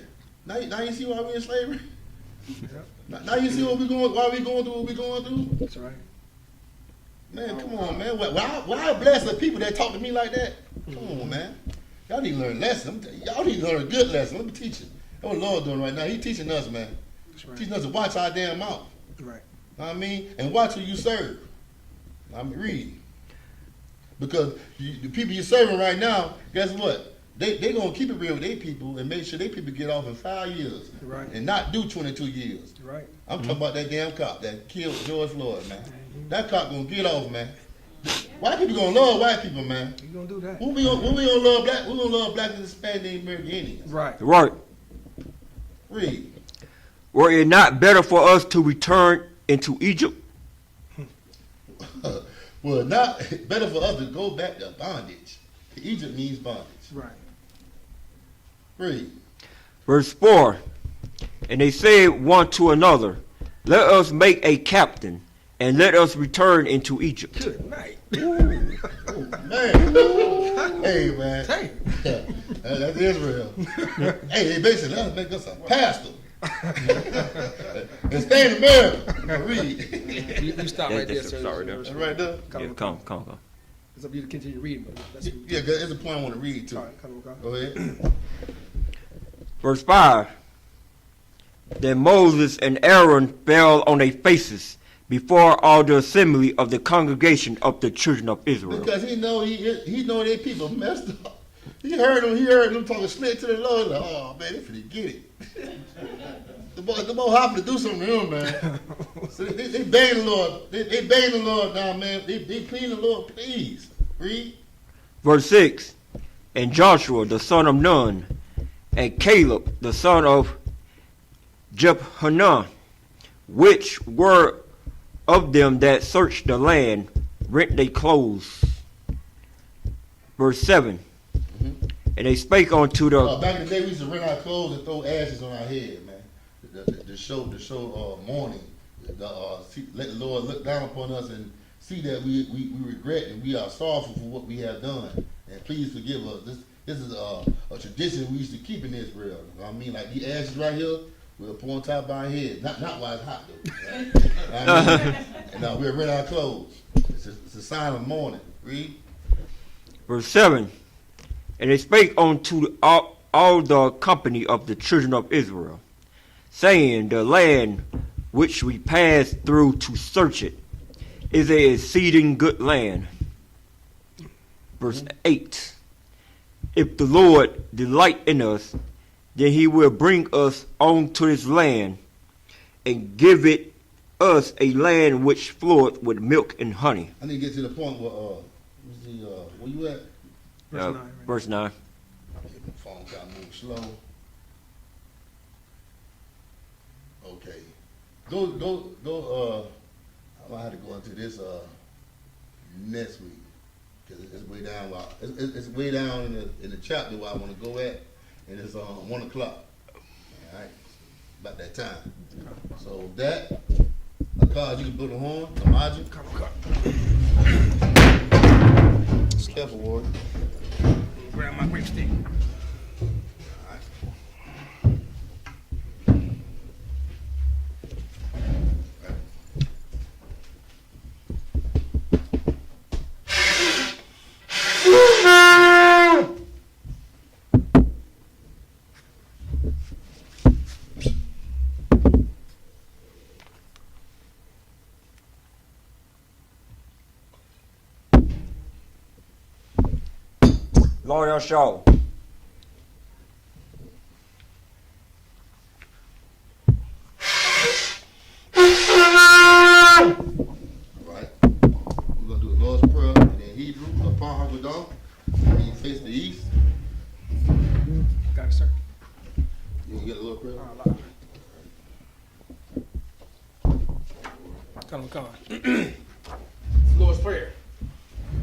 now you see why we in slavery? Now you see why we going through what we going through? That's right. Man, come on, man. Why I bless the people that talk to me like that? Come on, man. Y'all need to learn lessons. Y'all need to learn a good lesson. Let me teach you. That's what the Lord doing right now. He teaching us, man. That's right. Teaching us to watch our damn mouth. Right. Know what I mean? And watch who you serve. I mean, read. Because the people you're serving right now, guess what? They going to keep it real with their people and make sure their people get off in 5 years. Right. And not do 22 years. Right. I'm talking about that damn cop that killed George Floyd, man. That cop going to get off, man. White people going to love white people, man. You gonna do that? When we gonna love black? We gonna love black and Hispanic and American Indians. Right. Right. Read. Were it not better for us to return into Egypt? Well, not better for us to go back to bondage. Egypt means bondage. Right. Read. Verse 4. And they said one to another, let us make a captain, and let us return into Egypt. Good night. Oh, man. Hey, man. Dang. That's Israel. Hey, they basically let us make us a pastor. And stay in America. Read. You stop right there, sir. Sorry, That's right there. Yeah, come. It's up to you to continue reading, but that's Yeah, there's a point I want to read too. All right, come on. Go ahead. Verse 5. Then Moses and Aaron fell on their faces before all the assembly of the congregation of the children of Israel. Because he know their people messed up. He heard them talking slick to the Lord. Like, oh man, they finna get it. the boy hopping to do something to him, man. So they begging the Lord. They begging the Lord now, man. They pleading the Lord, please. Read. Verse 6. And Joshua the son of Nun, and Caleb the son of Yahanna, which were of them that searched the land, rent their clothes. Verse 7. And they spake unto the... Back in the day, we used to rent our clothes and throw ashes on our head, man. To show mourning. Let the Lord look down upon us and see that we regret and we are sorrowful for what we have done. And please forgive us. This is a tradition we used to keep in Israel. You know what I mean? Like these ashes right here, we'll pour on top of our head. Not while it's hot, though. Right? I mean, and we'll rent our clothes. It's a sign of mourning. Read. Verse 7. And they spake unto all the company of the children of Israel, saying, the land which we passed through to search it is an exceeding good land. Verse 8. If the Lord delight in us, then he will bring us on to this land, and give it us a land which floweth with milk and honey. I need to get to the point where, where you at? Verse 9. My phone got to move slow. Okay. Go, I might have to go into this, next week. Because it's way down, it's way down in the chapter where I want to go at, and it's 1 o'clock. All right, about that time. So that, Akaj, you can put the horn, Elijah. Come. Careful, Ward. Grab my grape stick. Lord El Right. We're going to do the Lord's Prayer and then Hebrew, upon Haggadah, and then face the east. Got it, sir. You get a little prayer? Come on. Lord's Prayer.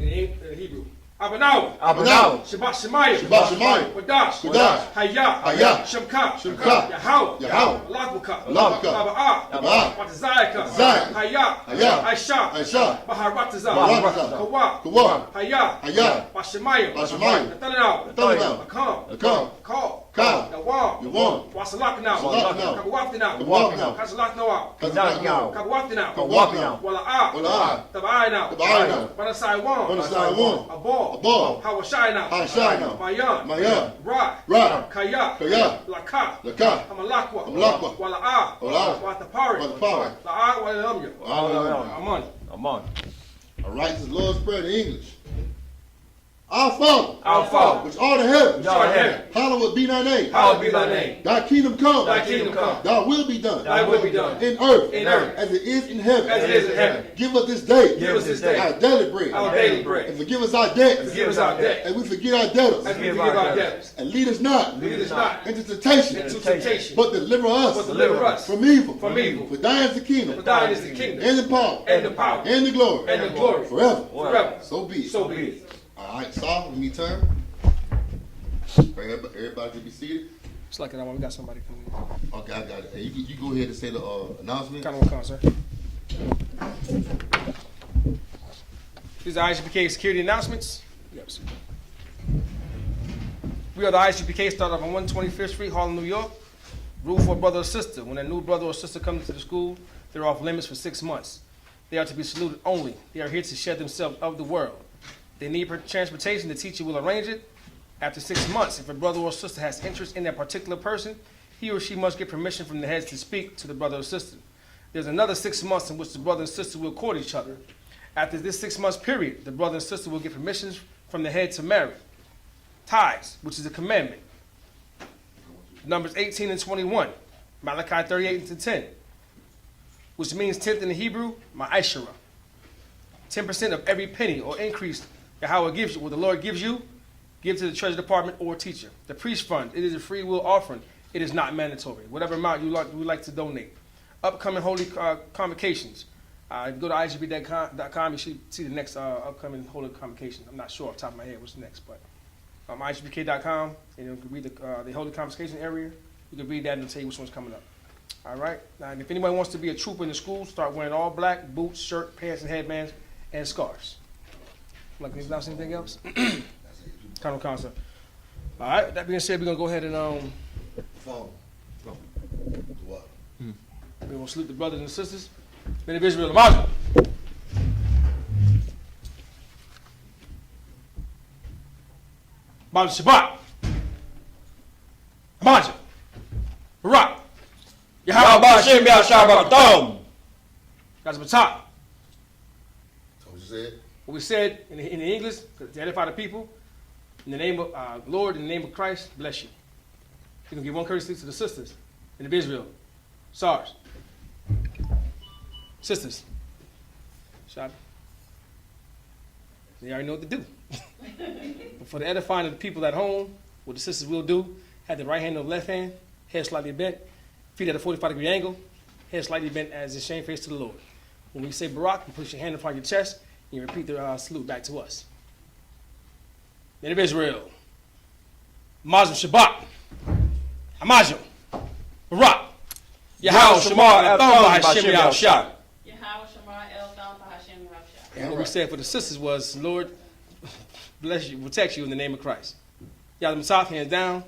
In Hebrew. Abanaw. Shabbat Shemayim. Shabbat Shemayim. Wadash. Wadash. Hayah. Shemka. Shemka. Yahweh. Yahweh. Alakuka. Alakuka. Baba'ah. Watazayaka. Zayaka. Hayah. Aisha. Baharataza. Baharataza. Kawa. Kawa. Hayah. Hayah. Bashemayim. Bashemayim. Nathanael. Nathanael. Akam. Akam. Call. Ka. Yawam. Yawam. Wasalakna. Wasalakna. Kabawakna. Kabawakna. Kasalakna. Kazakna. Kabawakna. Kabawakna. Wala'a. Wala'a. Tabaina. Tabaina. Wanasaiwan. Wanasaiwan. Abal. Abal. Hawashaina. Hawashaina. Mayan. Mayan. Ra. Ra. Kaya. Kaya. Laka. Laka. Hamalakwa. Hamalakwa. Wala'a. Wala'a. Watapari. Watapari. La'a. Walamya. Aman. Amon. All right, this is Lord's Prayer in English. Our Father, Our Father, which art in heaven, which art in heaven, hallowed be thy name. hallowed be thy name. Thy kingdom come. Thy kingdom come. Thy will be done. Thy will be done. In earth. In earth. As it is in heaven. As it is in heaven. Give us this day. Give us this day our daily bread. our daily bread. And forgive us our debts. Forgive us our debt. And we forget our debtors. As we forgive our debtors. And lead us not. Lead us not into temptation. into temptation. But deliver us. But deliver us from evil. from evil. For thine is the kingdom. For thine is the kingdom. And the power. And the power. And the glory. And the glory. Forever. Forever. So be it. So be it. All right, Saul, let me turn. Everybody can be seated. It's like that one. We got somebody coming in. Okay, I got it. Hey, you go ahead and say the announcement. Kind of concert. These are I.S.U.P.K security announcements. Yep. We are the I.S.U.P.K, started off on 125th Street, Harlem, New York. Rule for brother or sister. When a new brother or sister comes to the school, they're off limits for 6 months. They are to be saluted only. They are here to shed themselves of the world. They need transportation. The teacher will arrange it. After 6 months, if a brother or sister has interest in that particular person, he or she must get permission from the heads to speak to the brother or sister. There's another 6 months in which the brother and sister will court each other. After this 6 months period, the brother and sister will get permissions from the head to marry. Tithes, which is a commandment. Numbers 18 and 21, Malachi 38 and 10, which means 10th in the Hebrew, ma'ashara. 10% of every penny or increase Yahweh gives you, what the Lord gives you, give to the treasury department or teacher. The priest fund, it is a free will offering. It is not mandatory. Whatever amount you would like to donate. Upcoming holy convocations. Go to ISUP.com, you should see the next upcoming holy convocation. I'm not sure off the top of my head what's next, but ISUPK.com, and you can read the holy convocation area. You can read that and it'll tell you which one's coming up. All right? Now, and if anybody wants to be a trooper in the school, start wearing all black, boots, shirt, pants, and headbands, and scarves. Like, can you announce anything else? Kind of concept. All right, that being said, we're going to go ahead and Phone. What? we're going to salute the brothers and sisters. Men of Israel, Amazon. Amazon Shabbat. Amazon. Barak. Yahweh Hashem Yahshua Guys, up top. So what you said? What we said in the English, to edify the people, in the name of Lord, in the name of Christ, bless you. You're going to give one courtesy to the sisters in the Israel. SARS. Sisters. Shot. They already know what to do. But for the edifying of the people at home, what the sisters will do, have the right hand on the left hand, head slightly bent, feet at a 45-degree angle, head slightly bent as a shame face to the Lord. When we say Barak, you put your hand upon your chest, and you repeat the salute back to us. Men of Israel, Mazim Shabbat, Hamazim, Barak, Yahweh Shema El Thon Hashem Yahshua. Yahweh Shema El Thon Hashem Yahshua. And what we said for the sisters was, Lord, bless you, protect you in the name of Christ. Y'all them soft hands down,